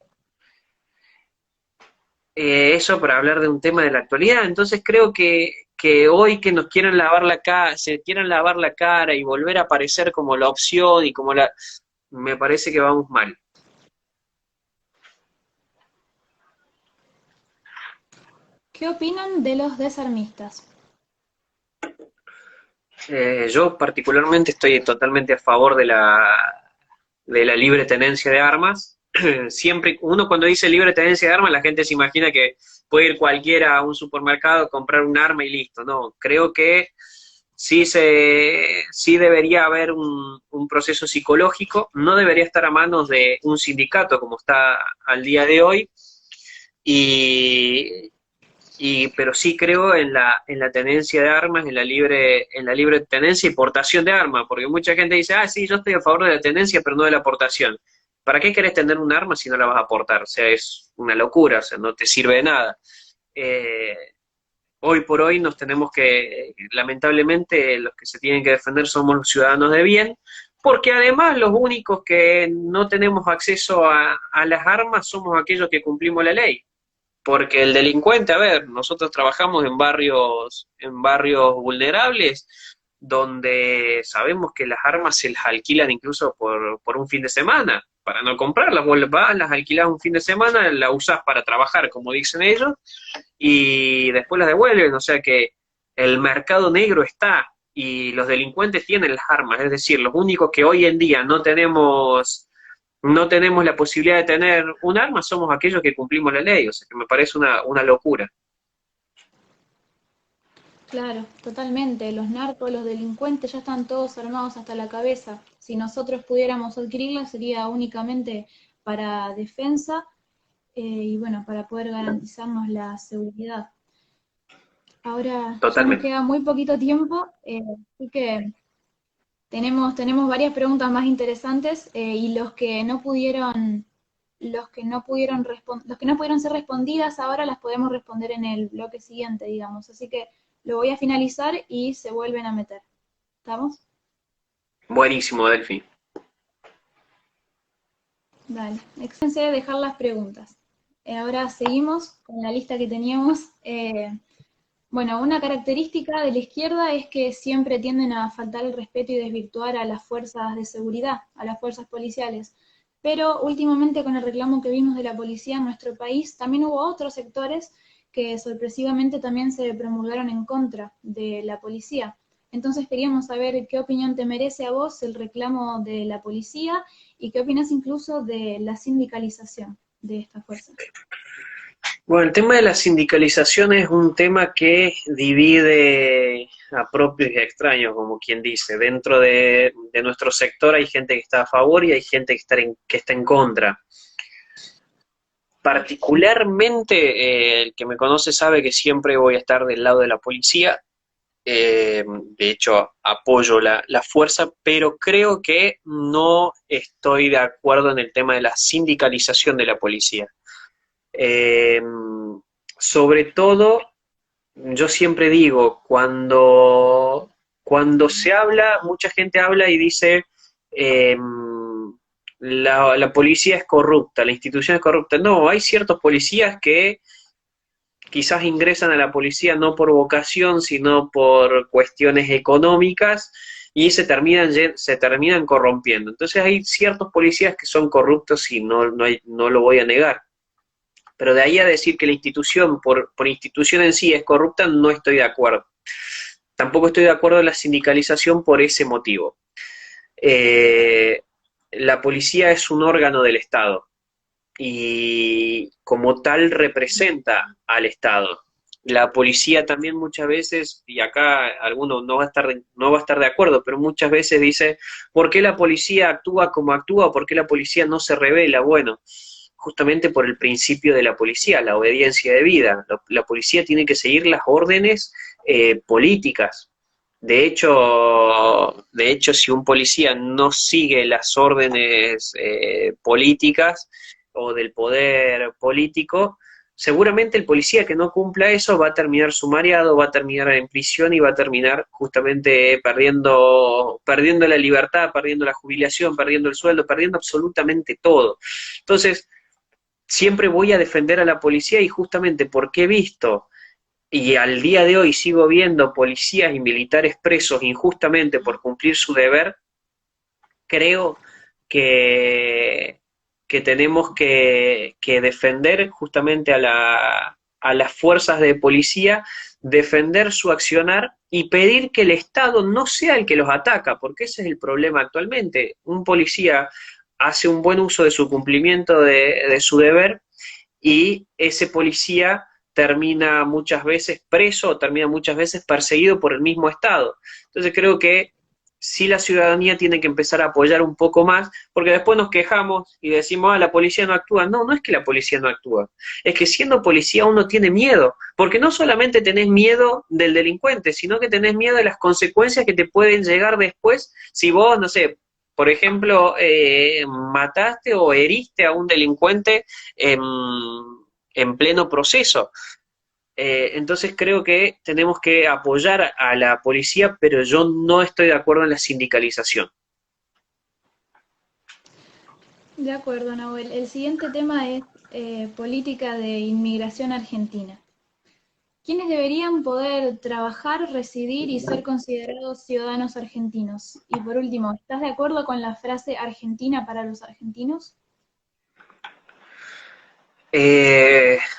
Eso para hablar de un tema de la actualidad. Entonces creo que hoy que nos quieran lavar la cara, se quieran lavar la cara y volver a aparecer como la opción y como me parece que vamos mal. ¿Qué opinan de los desarmistas? Yo particularmente estoy totalmente a favor de la libre tenencia de armas. Siempre, uno cuando dice libre tenencia de armas, la gente se imagina que puede ir cualquiera a un supermercado, comprar un arma y listo. No, creo que sí debería haber un proceso psicológico, no debería estar a manos de un sindicato como está al día de hoy, y, pero sí creo en la tenencia de armas, en la libre tenencia y portación de armas, porque mucha gente dice, sí, yo estoy a favor de la tenencia, pero no de la portación. ¿Para qué querés tener un arma si no la vas a portar? O sea, es una locura, o sea, no te sirve de nada. Eh, Hoy por hoy nos tenemos lamentablemente, los que se tienen que defender somos los ciudadanos de bien, porque además los únicos que no tenemos acceso a las armas somos aquellos que cumplimos la ley. porque el delincuente, a ver, nosotros trabajamos en barrios vulnerables, donde sabemos que las armas se las alquilan incluso por un fin de semana, para no comprarlas, vos vas, las alquilás un fin de semana, las usás para trabajar, como dicen ellos, y después las devuelven, o sea que el mercado negro está, y los delincuentes tienen las armas, es decir, los únicos que hoy en día no tenemos la posibilidad de tener un arma, somos aquellos que cumplimos la ley, o sea que me parece una locura. Claro, totalmente. Los narcos, los delincuentes ya están todos armados hasta la cabeza. Si nosotros pudiéramos adquirirla sería únicamente para defensa y bueno, para poder garantizarnos la seguridad. Ahora ya nos Totalmente. queda muy poquito tiempo, así que tenemos varias preguntas más interesantes y los que no pudieron ser respondidas ahora las podemos responder en el bloque siguiente, digamos. Así que lo voy a finalizar y se vuelven a meter. ¿Estamos? Buenísimo, Delphi. Dale. Excelente dejar las preguntas. Ahora seguimos con la lista que teníamos. Bueno, una característica de la izquierda es que siempre tienden a faltar el respeto y desvirtuar a las fuerzas de seguridad, a las fuerzas policiales. Pero últimamente con el reclamo que vimos de la policía en nuestro país, también hubo otros sectores que sorpresivamente también se promulgaron en contra de la policía. Entonces queríamos saber qué opinión te merece a vos el reclamo de la policía y qué opinas incluso de la sindicalización de esta fuerza. Bueno, el tema de la sindicalización es un tema que divide a propios y a extraños, como quien dice. Dentro de nuestro sector hay gente que está a favor y hay gente que está en contra. Particularmente, el que me conoce sabe que siempre voy a estar del lado de la policía. De hecho, apoyo la fuerza, pero creo que no estoy de acuerdo en el tema de la sindicalización de la policía. Eh, Sobre todo, yo siempre digo, cuando se habla, mucha gente habla y dice, eh, la policía es corrupta, la institución es corrupta. No, hay ciertos policías que quizás ingresan a la policía no por vocación, sino por cuestiones económicas y se terminan corrompiendo. Entonces hay ciertos policías que son corruptos y no lo voy a negar. Pero de ahí a decir que la institución, por institución en sí, es corrupta, no estoy de acuerdo. Tampoco estoy de acuerdo en la sindicalización por ese motivo. Eh, la policía es un órgano del Estado y como tal representa al Estado. La policía también muchas veces, y acá alguno no va a estar de acuerdo, pero muchas veces dice, ¿por qué la policía actúa como actúa? ¿Por qué la policía no se revela? Bueno, justamente por el principio de la policía, la obediencia de vida. La policía tiene que seguir las órdenes políticas. De hecho, si un policía no sigue las órdenes políticas o del poder político, seguramente el policía que no cumpla eso va a terminar sumariado, va a terminar en prisión y va a terminar justamente perdiendo la libertad, perdiendo la jubilación, perdiendo el sueldo, perdiendo absolutamente todo. Entonces, siempre voy a defender a la policía y justamente porque he visto y al día de hoy sigo viendo policías y militares presos injustamente por cumplir su deber, creo que, que tenemos que defender justamente a las fuerzas de policía, defender su accionar y pedir que el Estado no sea el que los ataca, porque ese es el problema actualmente. Un policía hace un buen uso de su cumplimiento de su deber y ese policía termina muchas veces preso o termina muchas veces perseguido por el mismo Estado. Entonces creo que sí la ciudadanía tiene que empezar a apoyar un poco más, porque después nos quejamos y decimos, la policía no actúa. No, no es que la policía no actúa, es que siendo policía uno tiene miedo, porque no solamente tenés miedo del delincuente, sino que tenés miedo de las consecuencias que te pueden llegar después si vos, no sé, por ejemplo, mataste o heriste a un delincuente en pleno proceso. Entonces creo que tenemos que apoyar a la policía, pero yo no estoy de acuerdo en la sindicalización. De acuerdo, Nahuel. El siguiente tema es política de inmigración argentina. ¿Quiénes deberían poder trabajar, residir y ser considerados ciudadanos argentinos? Y por último, ¿estás de acuerdo con la frase Argentina para los argentinos?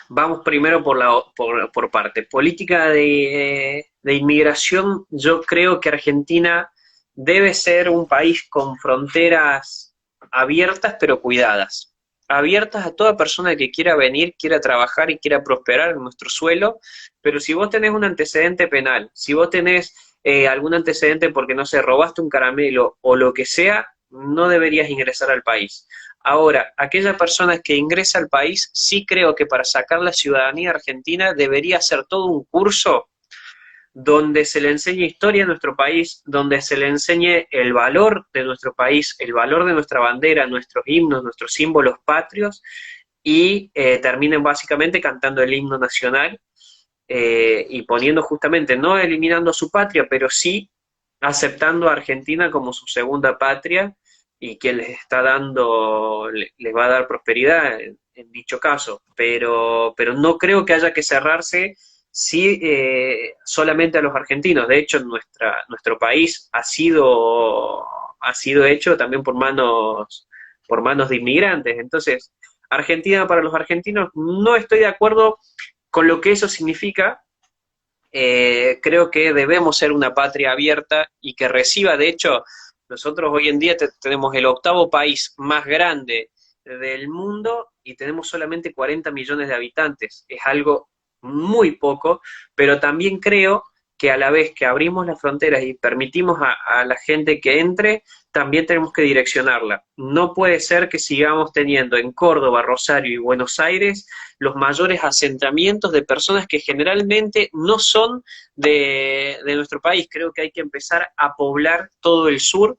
Vamos primero por parte. Política de inmigración, yo creo que Argentina debe ser un país con fronteras abiertas pero cuidadas. Abiertas a toda persona que quiera venir, quiera trabajar y quiera prosperar en nuestro suelo, pero si vos tenés un antecedente penal, si vos tenés algún antecedente porque, no sé, robaste un caramelo o lo que sea, no deberías ingresar al país. Ahora, aquella persona que ingresa al país, sí creo que para sacar la ciudadanía argentina debería hacer todo un curso donde se le enseñe historia de nuestro país, donde se le enseñe el valor de nuestro país, el valor de nuestra bandera, nuestros himnos, nuestros símbolos patrios, y terminen básicamente cantando el himno nacional y poniendo justamente, no eliminando su patria, pero sí aceptando a Argentina como su segunda patria y quien les está dando, les va a dar prosperidad en dicho caso, pero no creo que haya que cerrarse sí, solamente a los argentinos. De hecho, nuestro país ha sido hecho también por manos de inmigrantes. Entonces, Argentina para los argentinos, no estoy de acuerdo con lo que eso significa. Creo que debemos ser una patria abierta y que reciba, de hecho, nosotros hoy en día tenemos el octavo país más grande del mundo y tenemos solamente 40 millones de habitantes. Es algo muy poco, pero también creo que a la vez que abrimos las fronteras y permitimos a la gente que entre, también tenemos que direccionarla. No puede ser que sigamos teniendo en Córdoba, Rosario y Buenos Aires los mayores asentamientos de personas que generalmente no son de nuestro país. Creo que hay que empezar a poblar todo el sur.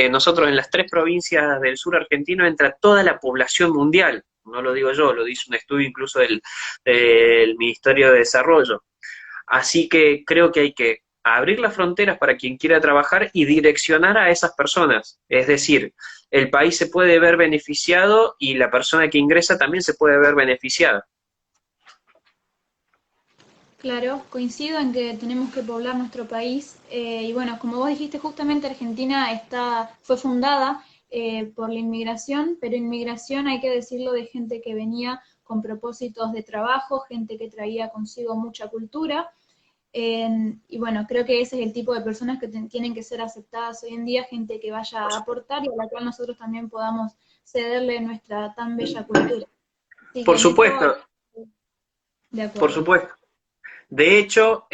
Nosotros en las 3 provincias del sur argentino entra toda la población mundial. No lo digo yo, lo dice un estudio incluso del Ministerio de Desarrollo. Así que creo que hay que abrir las fronteras para quien quiera trabajar y direccionar a esas personas. Es decir, el país se puede ver beneficiado y la persona que ingresa también se puede ver beneficiada. Claro, coincido en que tenemos que poblar nuestro país. Y bueno, como vos dijiste, justamente Argentina fue fundada por la inmigración, pero inmigración, hay que decirlo, de gente que venía con propósitos de trabajo, gente que traía consigo mucha cultura. Y bueno, creo que ese es el tipo de personas que tienen que ser aceptadas hoy en día, gente que vaya a aportar y a la cual nosotros también podamos cederle nuestra tan bella cultura. Así que Por en esto, supuesto, de por acuerdo. supuesto. De hecho,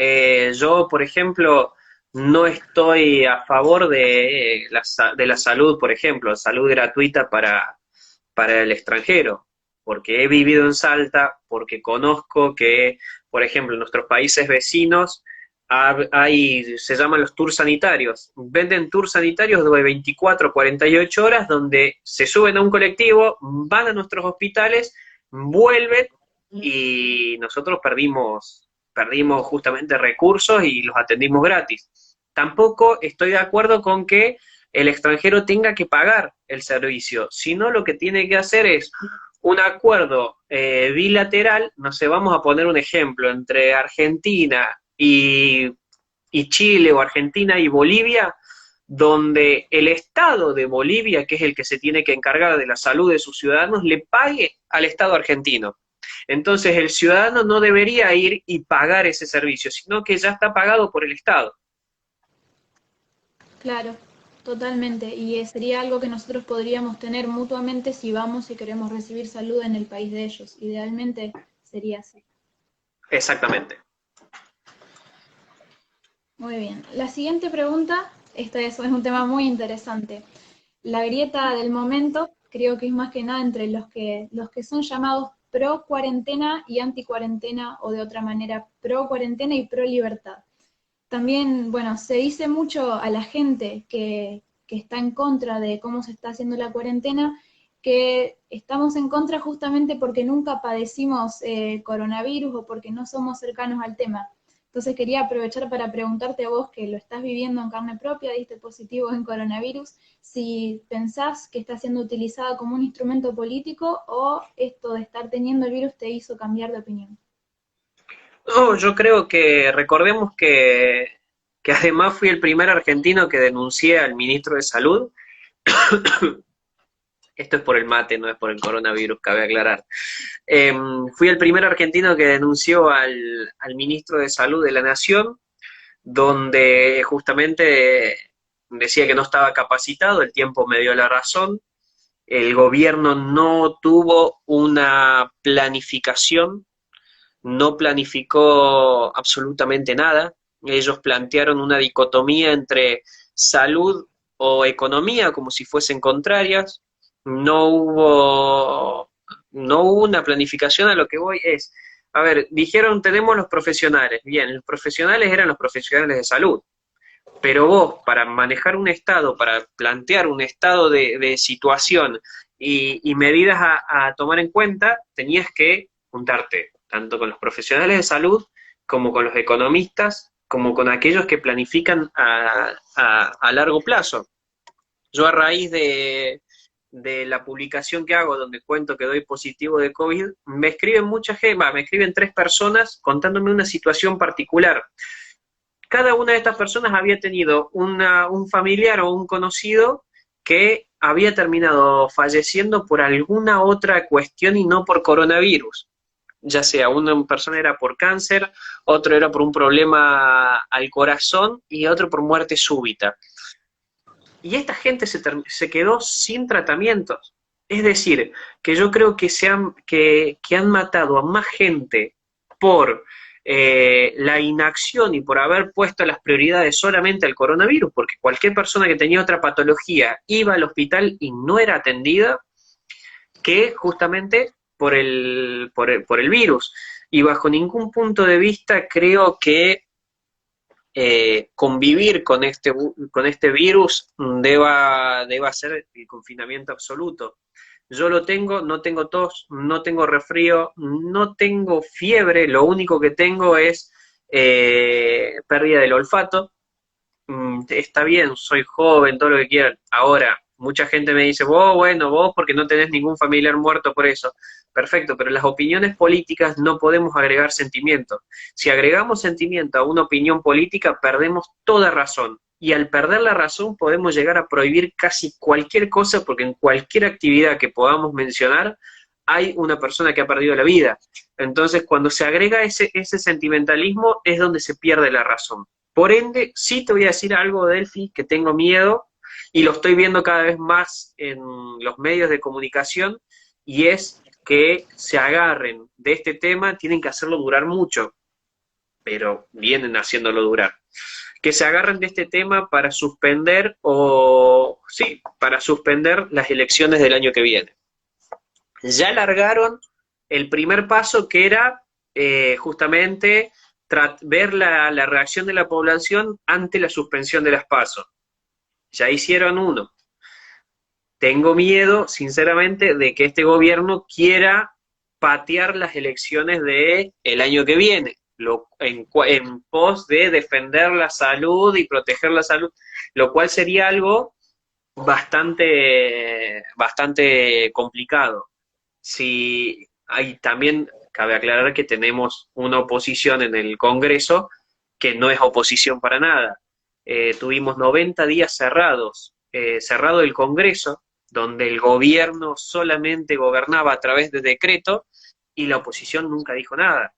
yo, por ejemplo, no estoy a favor de la salud, por ejemplo, salud gratuita para el extranjero, porque he vivido en Salta, porque conozco que, por ejemplo, en nuestros países vecinos se llaman los tours sanitarios. Venden tours sanitarios de 24, 48 horas donde se suben a un colectivo, van a nuestros hospitales, vuelven y nosotros perdimos justamente recursos y los atendimos gratis. Tampoco estoy de acuerdo con que el extranjero tenga que pagar el servicio, sino lo que tiene que hacer es un acuerdo bilateral, no sé, vamos a poner un ejemplo, entre Argentina y Chile o Argentina y Bolivia, donde el Estado de Bolivia, que es el que se tiene que encargar de la salud de sus ciudadanos, le pague al Estado argentino. Entonces el ciudadano no debería ir y pagar ese servicio, sino que ya está pagado por el Estado. Claro, totalmente. Y sería algo que nosotros podríamos tener mutuamente si vamos y queremos recibir salud en el país de ellos. Idealmente sería así. Exactamente. Muy bien. La siguiente pregunta, es un tema muy interesante. La grieta del momento creo que es más que nada entre los que son llamados pro cuarentena y anti cuarentena, o de otra manera pro cuarentena y pro libertad. También, bueno, se dice mucho a la gente que está en contra de cómo se está haciendo la cuarentena, que estamos en contra justamente porque nunca padecimos coronavirus o porque no somos cercanos al tema. Entonces quería aprovechar para preguntarte a vos, que lo estás viviendo en carne propia, diste positivo en coronavirus, si pensás que está siendo utilizada como un instrumento político o esto de estar teniendo el virus te hizo cambiar de opinión. No, yo creo que recordemos que además fui el primer argentino que denuncié al ministro de Salud. Esto es por el mate, no es por el coronavirus, cabe aclarar. Fui el primer argentino que denunció al ministro de Salud de la Nación, donde justamente decía que no estaba capacitado, el tiempo me dio la razón, el gobierno no tuvo una planificación, no planificó absolutamente nada, ellos plantearon una dicotomía entre salud o economía como si fuesen contrarias, no hubo, no hubo una planificación. A lo que voy es, a ver, dijeron tenemos los profesionales, bien, los profesionales eran los profesionales de salud, pero vos para manejar un estado, para plantear un estado de situación y medidas a tomar en cuenta, tenías que juntarte tanto con los profesionales de salud como con los economistas, como con aquellos que planifican a largo plazo. Yo a raíz de la publicación que hago donde cuento que doy positivo de COVID, me escriben mucha gente, me escriben 3 personas contándome una situación particular. Cada una de estas personas había tenido un familiar o un conocido que había terminado falleciendo por alguna otra cuestión y no por coronavirus. Ya sea una persona era por cáncer, otro era por un problema al corazón y otro por muerte súbita. Y esta gente se quedó sin tratamientos. Es decir, que yo creo que han matado a más gente por la inacción y por haber puesto las prioridades solamente al coronavirus, porque cualquier persona que tenía otra patología iba al hospital y no era atendida, que justamente por el virus. Y bajo ningún punto de vista creo que convivir con este virus deba ser el confinamiento absoluto. Yo lo tengo, no tengo tos, no tengo resfrío, no tengo fiebre, lo único que tengo es pérdida del olfato. Está bien, soy joven, todo lo que quieran. Ahora, mucha gente me dice, vos, bueno, vos porque no tenés ningún familiar muerto por eso. Perfecto, pero en las opiniones políticas no podemos agregar sentimiento. Si agregamos sentimiento a una opinión política, perdemos toda razón. Y al perder la razón podemos llegar a prohibir casi cualquier cosa, porque en cualquier actividad que podamos mencionar, hay una persona que ha perdido la vida. Entonces, cuando se agrega ese sentimentalismo, es donde se pierde la razón. Por ende, sí te voy a decir algo, Delphi, que tengo miedo, y lo estoy viendo cada vez más en los medios de comunicación, y es que se agarren de este tema, tienen que hacerlo durar mucho, pero vienen haciéndolo durar. Que se agarren de este tema para suspender, para suspender las elecciones del año que viene. Ya largaron el primer paso, que era justamente ver la reacción de la población ante la suspensión de las PASO. Ya hicieron uno. Tengo miedo, sinceramente, de que este gobierno quiera patear las elecciones del año que viene, en pos de defender la salud y proteger la salud, lo cual sería algo bastante complicado. Si hay también, cabe aclarar que tenemos una oposición en el Congreso que no es oposición para nada. Tuvimos 90 días cerrado el Congreso, donde el gobierno solamente gobernaba a través de decreto y la oposición nunca dijo nada.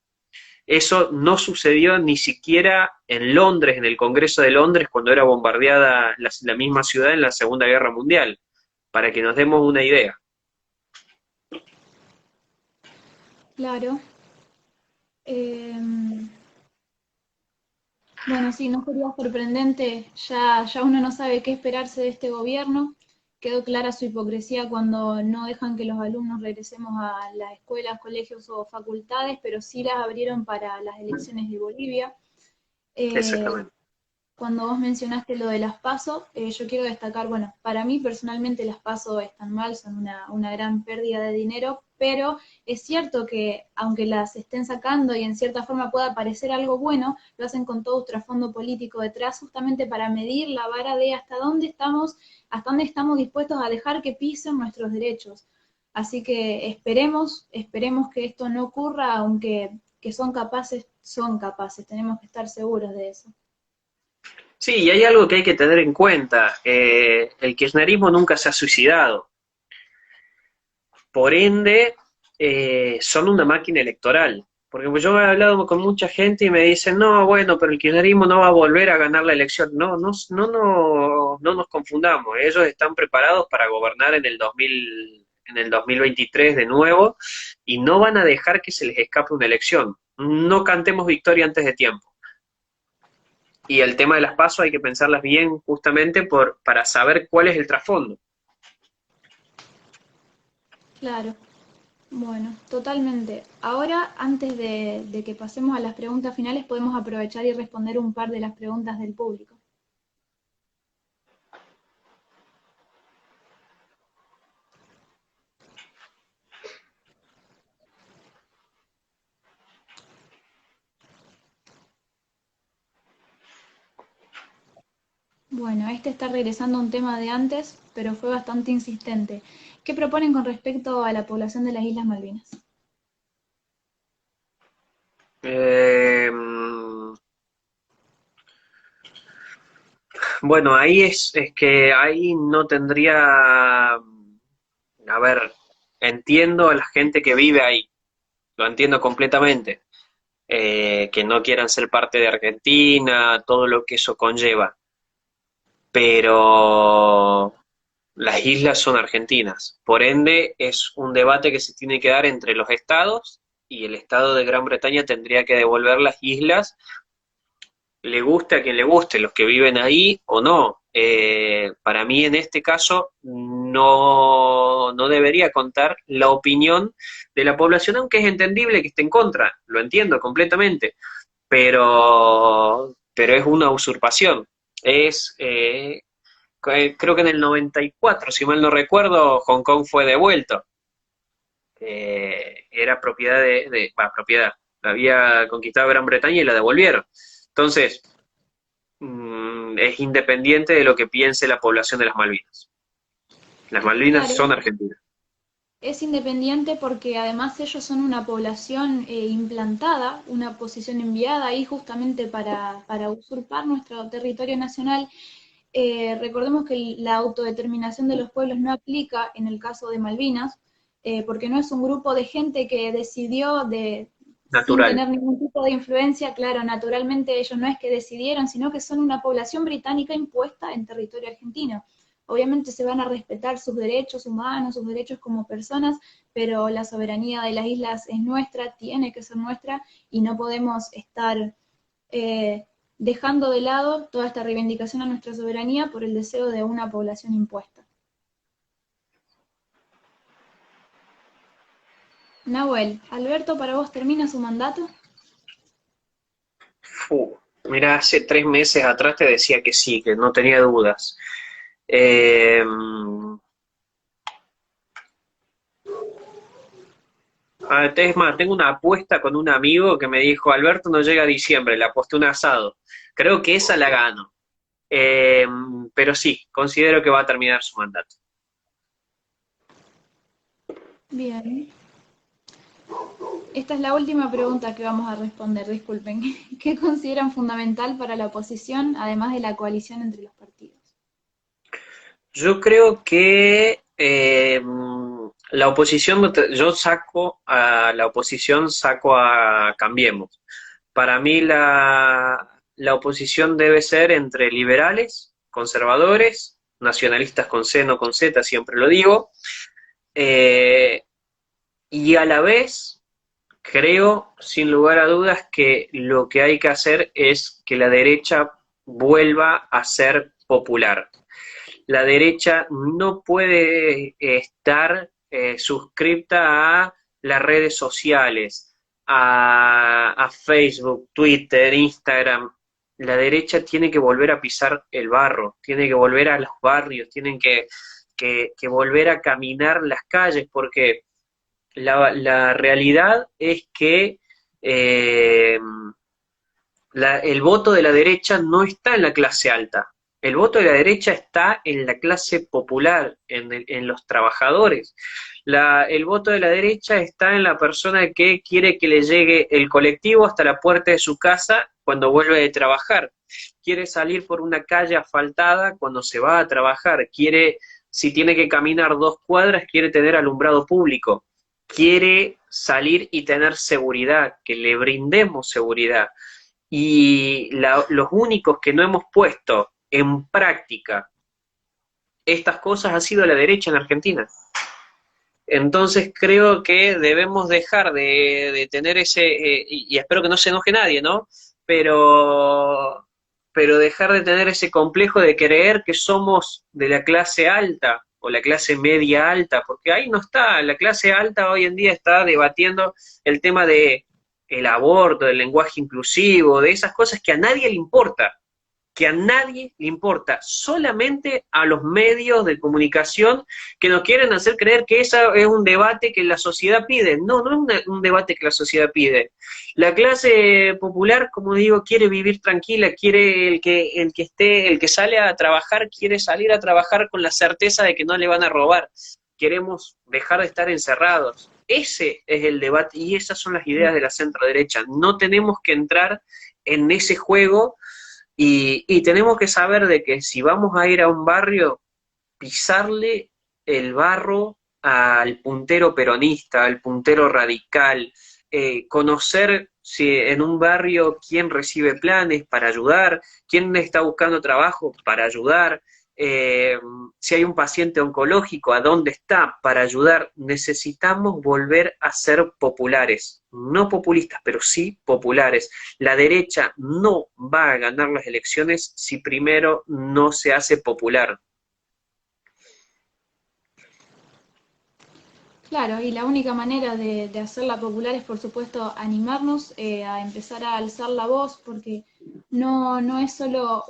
Eso no sucedió ni siquiera en Londres, en el Congreso de Londres, cuando era bombardeada la misma ciudad en la Segunda Guerra Mundial, para que nos demos una idea. Claro. Bueno, sí, no sería sorprendente, ya uno no sabe qué esperarse de este gobierno. Quedó clara su hipocresía cuando no dejan que los alumnos regresemos a las escuelas, colegios o facultades, pero sí las abrieron para las elecciones de Bolivia. Exactamente. Cuando vos mencionaste lo de las PASO, yo quiero destacar, bueno, para mí personalmente las PASO están mal, son una gran pérdida de dinero, pero es cierto que aunque las estén sacando y en cierta forma pueda parecer algo bueno, lo hacen con todo un trasfondo político detrás, justamente para medir la vara de hasta dónde estamos dispuestos a dejar que pisen nuestros derechos. Así que esperemos que esto no ocurra, aunque que son capaces, tenemos que estar seguros de eso. Sí, y hay algo que hay que tener en cuenta. El kirchnerismo nunca se ha suicidado. Por ende, son una máquina electoral. Porque yo he hablado con mucha gente y me dicen, no, bueno, pero el kirchnerismo no va a volver a ganar la elección. No nos confundamos. Ellos están preparados para gobernar en el 2023 de nuevo y no van a dejar que se les escape una elección. No cantemos victoria antes de tiempo. Y el tema de las PASO hay que pensarlas bien justamente para saber cuál es el trasfondo. Claro, bueno, totalmente. Ahora, antes de que pasemos a las preguntas finales, podemos aprovechar y responder un par de las preguntas del público. Bueno, este está regresando a un tema de antes, pero fue bastante insistente. ¿Qué proponen con respecto a la población de las Islas Malvinas? Eh, bueno, ahí es que ahí no tendría, a ver, entiendo a la gente que vive ahí, lo entiendo completamente, que no quieran ser parte de Argentina, todo lo que eso conlleva, pero las islas son argentinas, por ende es un debate que se tiene que dar entre los estados y el Estado de Gran Bretaña tendría que devolver las islas, le guste a quien le guste, los que viven ahí o no. Para mí en este caso no debería contar la opinión de la población, aunque es entendible que esté en contra, lo entiendo completamente, pero es una usurpación. Creo que en el 94, si mal no recuerdo, Hong Kong fue devuelto. Era propiedad propiedad, la había conquistado Gran Bretaña y la devolvieron. Entonces, es independiente de lo que piense la población de las Malvinas. Las Malvinas Claro, son argentinas. es independiente porque además ellos son una población implantada, una posición enviada ahí justamente para usurpar nuestro territorio nacional. Recordemos que la autodeterminación de los pueblos no aplica en el caso de Malvinas, porque no es un grupo de gente que decidió sin Natural. tener ningún tipo de influencia, claro, naturalmente ellos no es que decidieron, sino que son una población británica impuesta en territorio argentino. Obviamente se van a respetar sus derechos humanos, sus derechos como personas, pero la soberanía de las islas es nuestra, tiene que ser nuestra, y no podemos estar dejando de lado toda esta reivindicación a nuestra soberanía por el deseo de una población impuesta. Nahuel, Alberto, ¿para vos termina su mandato? Mira, hace 3 meses atrás te decía que sí, que no tenía dudas. Eh, es más, tengo una apuesta con un amigo que me dijo, Alberto no llega a diciembre, le aposté un asado. Creo que esa la gano. Eh, pero sí, considero que va a terminar su mandato. Bien. Esta es la última pregunta que vamos a responder, disculpen. ¿Qué consideran fundamental para la oposición, además de la coalición entre los partidos? Yo creo que la oposición, yo saco a la oposición, saco a Cambiemos. Para mí la oposición debe ser entre liberales, conservadores, nacionalistas con C, no con Z, siempre lo digo, eh, y a la vez creo, sin lugar a dudas, que lo que hay que hacer es que la derecha vuelva a ser popular. La derecha no puede estar suscripta a las redes sociales, a Facebook, Twitter, Instagram. La derecha tiene que volver a pisar el barro, tiene que volver a los barrios, tienen que volver a caminar las calles, porque la realidad es que eh, el voto de la derecha no está en la clase alta. El voto de la derecha está en la clase popular, en los trabajadores. El voto de la derecha está en la persona que quiere que le llegue el colectivo hasta la puerta de su casa cuando vuelve de trabajar. Quiere salir por una calle asfaltada cuando se va a trabajar. Quiere, si tiene que caminar 2 cuadras, quiere tener alumbrado público. Quiere salir y tener seguridad, que le brindemos seguridad. Y los únicos que no hemos puesto en práctica estas cosas ha sido la derecha en Argentina. Entonces creo que debemos dejar de tener ese, y espero que no se enoje nadie, ¿no? Pero, pero dejar de tener ese complejo de creer que somos de la clase alta o la clase media alta, porque ahí no está. La clase alta hoy en día está debatiendo el tema de el aborto, del lenguaje inclusivo, de esas cosas que a nadie le importa, que a nadie le importa, solamente a los medios de comunicación que nos quieren hacer creer que ese es un debate que la sociedad pide. No, no es un debate que la sociedad pide. La clase popular, como digo, quiere vivir tranquila, quiere el que sale a trabajar, quiere salir a trabajar con la certeza de que no le van a robar. Queremos dejar de estar encerrados. Ese es el debate y esas son las ideas de la centro derecha. No tenemos que entrar en ese juego. Y tenemos que saber de que si vamos a ir a un barrio, pisarle el barro al puntero peronista, al puntero radical, conocer si en un barrio quién recibe planes para ayudar, quién está buscando trabajo para ayudar, eh, si hay un paciente oncológico, a dónde está para ayudar. Necesitamos volver a ser populares, no populistas, pero sí populares. La derecha no va a ganar las elecciones si primero no se hace popular. Claro, y la única manera de hacerla popular es, por supuesto, animarnos a empezar a alzar la voz, porque no es solo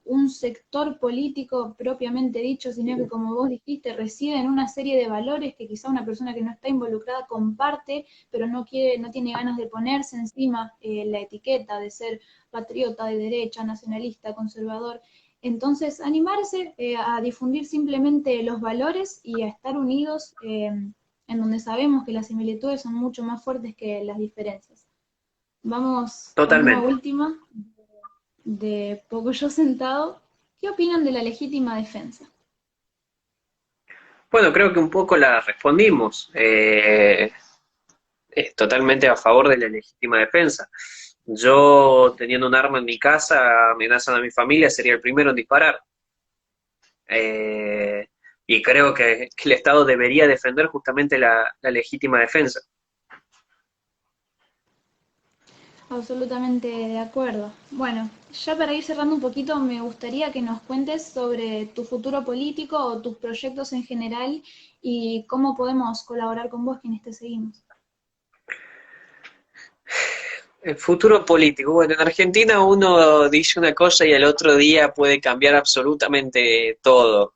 un sector político propiamente dicho, sino que, como vos dijiste, reside en una serie de valores que quizá una persona que no está involucrada comparte, pero no quiere, no tiene ganas de ponerse encima la etiqueta de ser patriota de derecha, nacionalista, conservador. Entonces, animarse a difundir simplemente los valores y a estar unidos en donde sabemos que las similitudes son mucho más fuertes que las diferencias. Vamos con una Totalmente. última de Poco Yo Sentado. ¿Qué opinan de la legítima defensa? Bueno, creo que un poco la respondimos. Es totalmente a favor de la legítima defensa. Yo, teniendo un arma en mi casa, amenazan a mi familia, sería el primero en disparar. Eh, y creo que el Estado debería defender justamente la legítima defensa. Absolutamente de acuerdo. Bueno, ya para ir cerrando un poquito, me gustaría que nos cuentes sobre tu futuro político o tus proyectos en general y cómo podemos colaborar con vos quienes te seguimos. El futuro político. Bueno, en Argentina uno dice una cosa y al otro día puede cambiar absolutamente todo.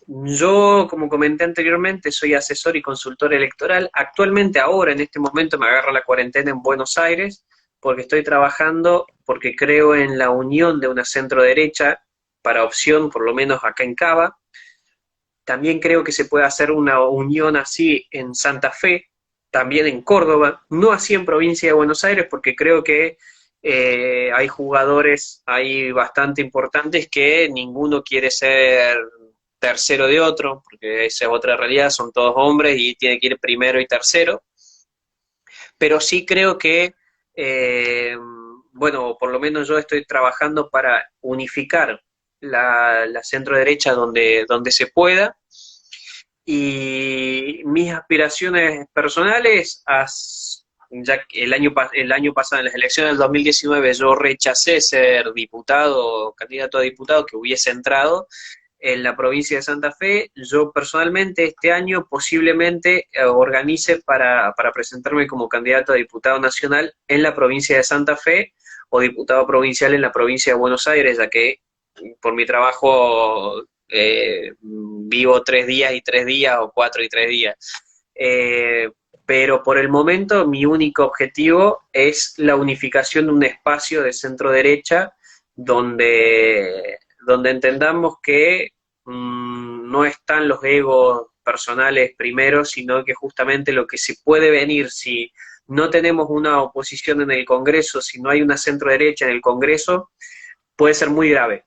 Yo, como comenté anteriormente, soy asesor y consultor electoral. Actualmente, ahora, en este momento, me agarro la cuarentena en Buenos Aires porque estoy trabajando, porque creo en la unión de una centro derecha para opción, por lo menos acá en Cava. También creo que se puede hacer una unión así en Santa Fe, también en Córdoba, no así en provincia de Buenos Aires, porque creo que hay jugadores ahí bastante importantes que ninguno quiere ser tercero de otro, porque esa es otra realidad, son todos hombres y tiene que ir primero y tercero, pero sí creo que, bueno, por lo menos yo estoy trabajando para unificar la centro derecha donde se pueda, y mis aspiraciones personales, ya que el año pasado, en las elecciones del 2019, yo rechacé ser diputado, candidato a diputado que hubiese entrado en la provincia de Santa Fe. Yo personalmente este año posiblemente organice para presentarme como candidato a diputado nacional en la provincia de Santa Fe o diputado provincial en la provincia de Buenos Aires, ya que por mi trabajo vivo 3 días y 3 días o 4 y 3 días. Pero por el momento mi único objetivo es la unificación de un espacio de centro derecha donde entendamos que no están los egos personales primero, sino que justamente lo que se puede venir si no tenemos una oposición en el Congreso, si no hay una centro derecha en el Congreso, puede ser muy grave.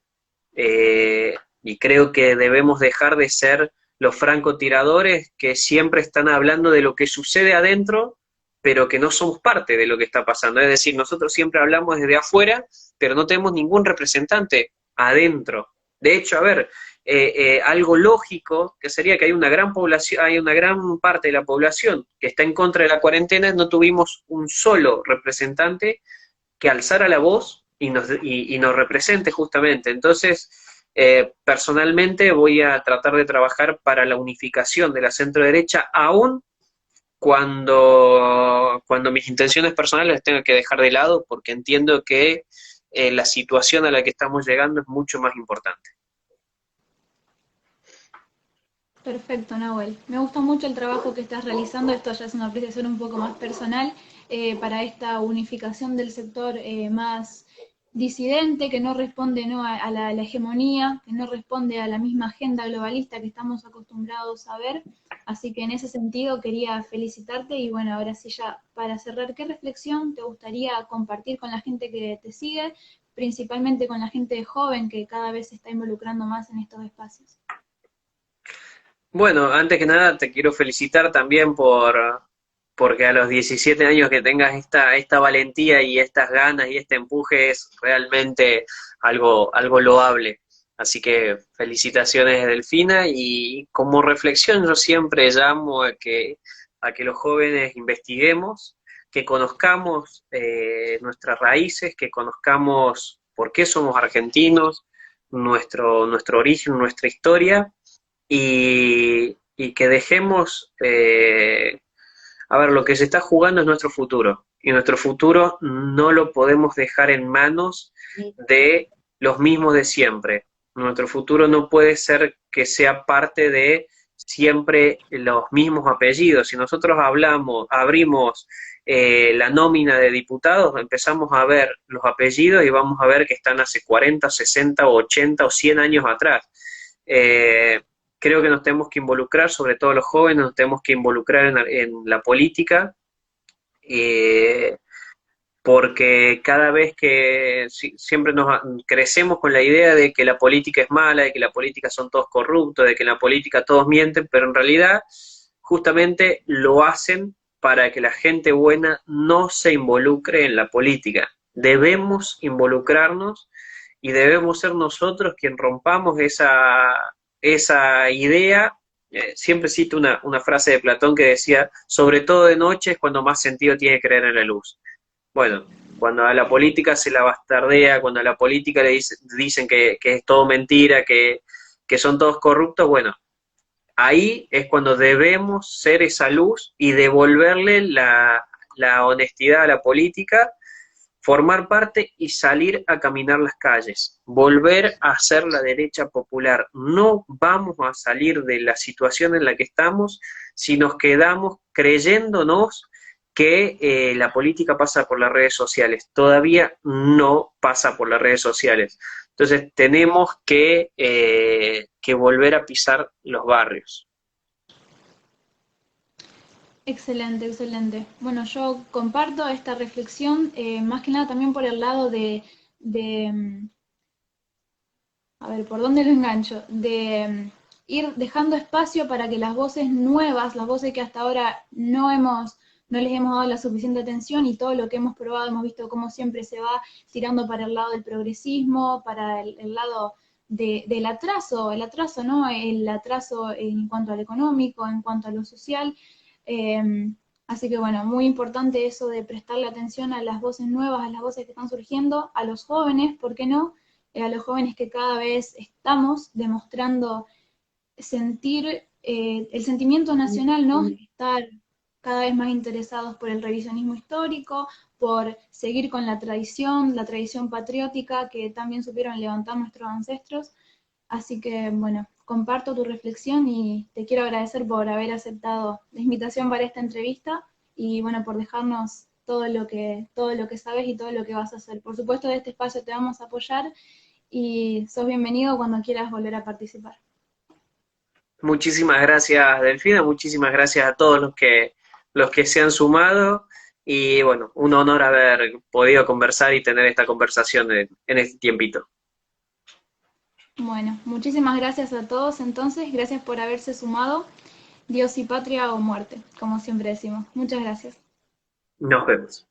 Y creo que debemos dejar de ser los francotiradores que siempre están hablando de lo que sucede adentro, pero que no somos parte de lo que está pasando. Es decir, nosotros siempre hablamos desde afuera, pero no tenemos ningún representante adentro. De hecho, a ver, algo lógico que sería que hay una gran población, hay una gran parte de la población que está en contra de la cuarentena, no tuvimos un solo representante que alzara la voz y nos represente justamente. Entonces, personalmente voy a tratar de trabajar para la unificación de la centro derecha, aún cuando mis intenciones personales las tenga que dejar de lado, porque entiendo que la situación a la que estamos llegando es mucho más importante. Perfecto, Nahuel. Me gusta mucho el trabajo que estás realizando. Esto ya es una apreciación un poco más personal para esta unificación del sector más disidente, que no responde ¿no? a la hegemonía, que no responde a la misma agenda globalista que estamos acostumbrados a ver. Así que en ese sentido quería felicitarte y bueno, ahora sí ya para cerrar, ¿qué reflexión te gustaría compartir con la gente que te sigue, principalmente con la gente joven que cada vez se está involucrando más en estos espacios? Bueno, antes que nada te quiero felicitar también porque a los 17 años que tengas esta valentía y estas ganas y este empuje es realmente algo loable. Así que felicitaciones, Delfina, y como reflexión yo siempre llamo a que los jóvenes investiguemos, que conozcamos nuestras raíces, que conozcamos por qué somos argentinos, nuestro origen, nuestra historia, y que dejemos, a ver, lo que se está jugando es nuestro futuro, y nuestro futuro no lo podemos dejar en manos de los mismos de siempre. Nuestro futuro no puede ser que sea parte de siempre los mismos apellidos. Si nosotros abrimos la nómina de diputados, empezamos a ver los apellidos y vamos a ver que están hace 40, 60, 80 o 100 años atrás. Eh, Creo que nos tenemos que involucrar, sobre todo los jóvenes, nos tenemos que involucrar en la política, eh, porque cada vez que siempre nos crecemos con la idea de que la política es mala, de que la política son todos corruptos, de que en la política todos mienten, pero en realidad justamente lo hacen para que la gente buena no se involucre en la política. Debemos involucrarnos y debemos ser nosotros quien rompamos esa idea. Siempre cito una frase de Platón que decía, sobre todo de noche es cuando más sentido tiene creer en la luz. Bueno, cuando a la política se la bastardea, cuando a la política dicen que es todo mentira, que son todos corruptos, bueno, ahí es cuando debemos ser esa luz y devolverle la honestidad a la política, formar parte y salir a caminar las calles, volver a ser la derecha popular. No vamos a salir de la situación en la que estamos si nos quedamos creyéndonos que la política pasa por las redes sociales. Todavía no pasa por las redes sociales. Entonces tenemos que volver a pisar los barrios. Excelente, excelente. Bueno, yo comparto esta reflexión, más que nada también por el lado de, a ver, ¿por dónde lo engancho? De ir dejando espacio para que las voces nuevas, las voces que hasta ahora no les hemos dado la suficiente atención y todo lo que hemos probado, hemos visto cómo siempre se va tirando para el lado del progresismo, para el lado del el atraso, ¿no? El atraso en cuanto al económico, en cuanto a lo social. Así que bueno, muy importante eso de prestarle atención a las voces nuevas, a las voces que están surgiendo, a los jóvenes, ¿por qué no? A los jóvenes que cada vez estamos demostrando sentir el sentimiento nacional, ¿no? Estar cada vez más interesados por el revisionismo histórico, por seguir con la tradición patriótica que también supieron levantar nuestros ancestros. Así que, bueno, comparto tu reflexión y te quiero agradecer por haber aceptado la invitación para esta entrevista y, bueno, por dejarnos todo lo que sabes y todo lo que vas a hacer. Por supuesto, de este espacio te vamos a apoyar y sos bienvenido cuando quieras volver a participar. Muchísimas gracias, Delfina, muchísimas gracias a todos los que se han sumado y bueno, un honor haber podido conversar y tener esta conversación en este tiempito. Bueno, muchísimas gracias a todos entonces, gracias por haberse sumado. Dios y patria o muerte, como siempre decimos. Muchas gracias. Nos vemos.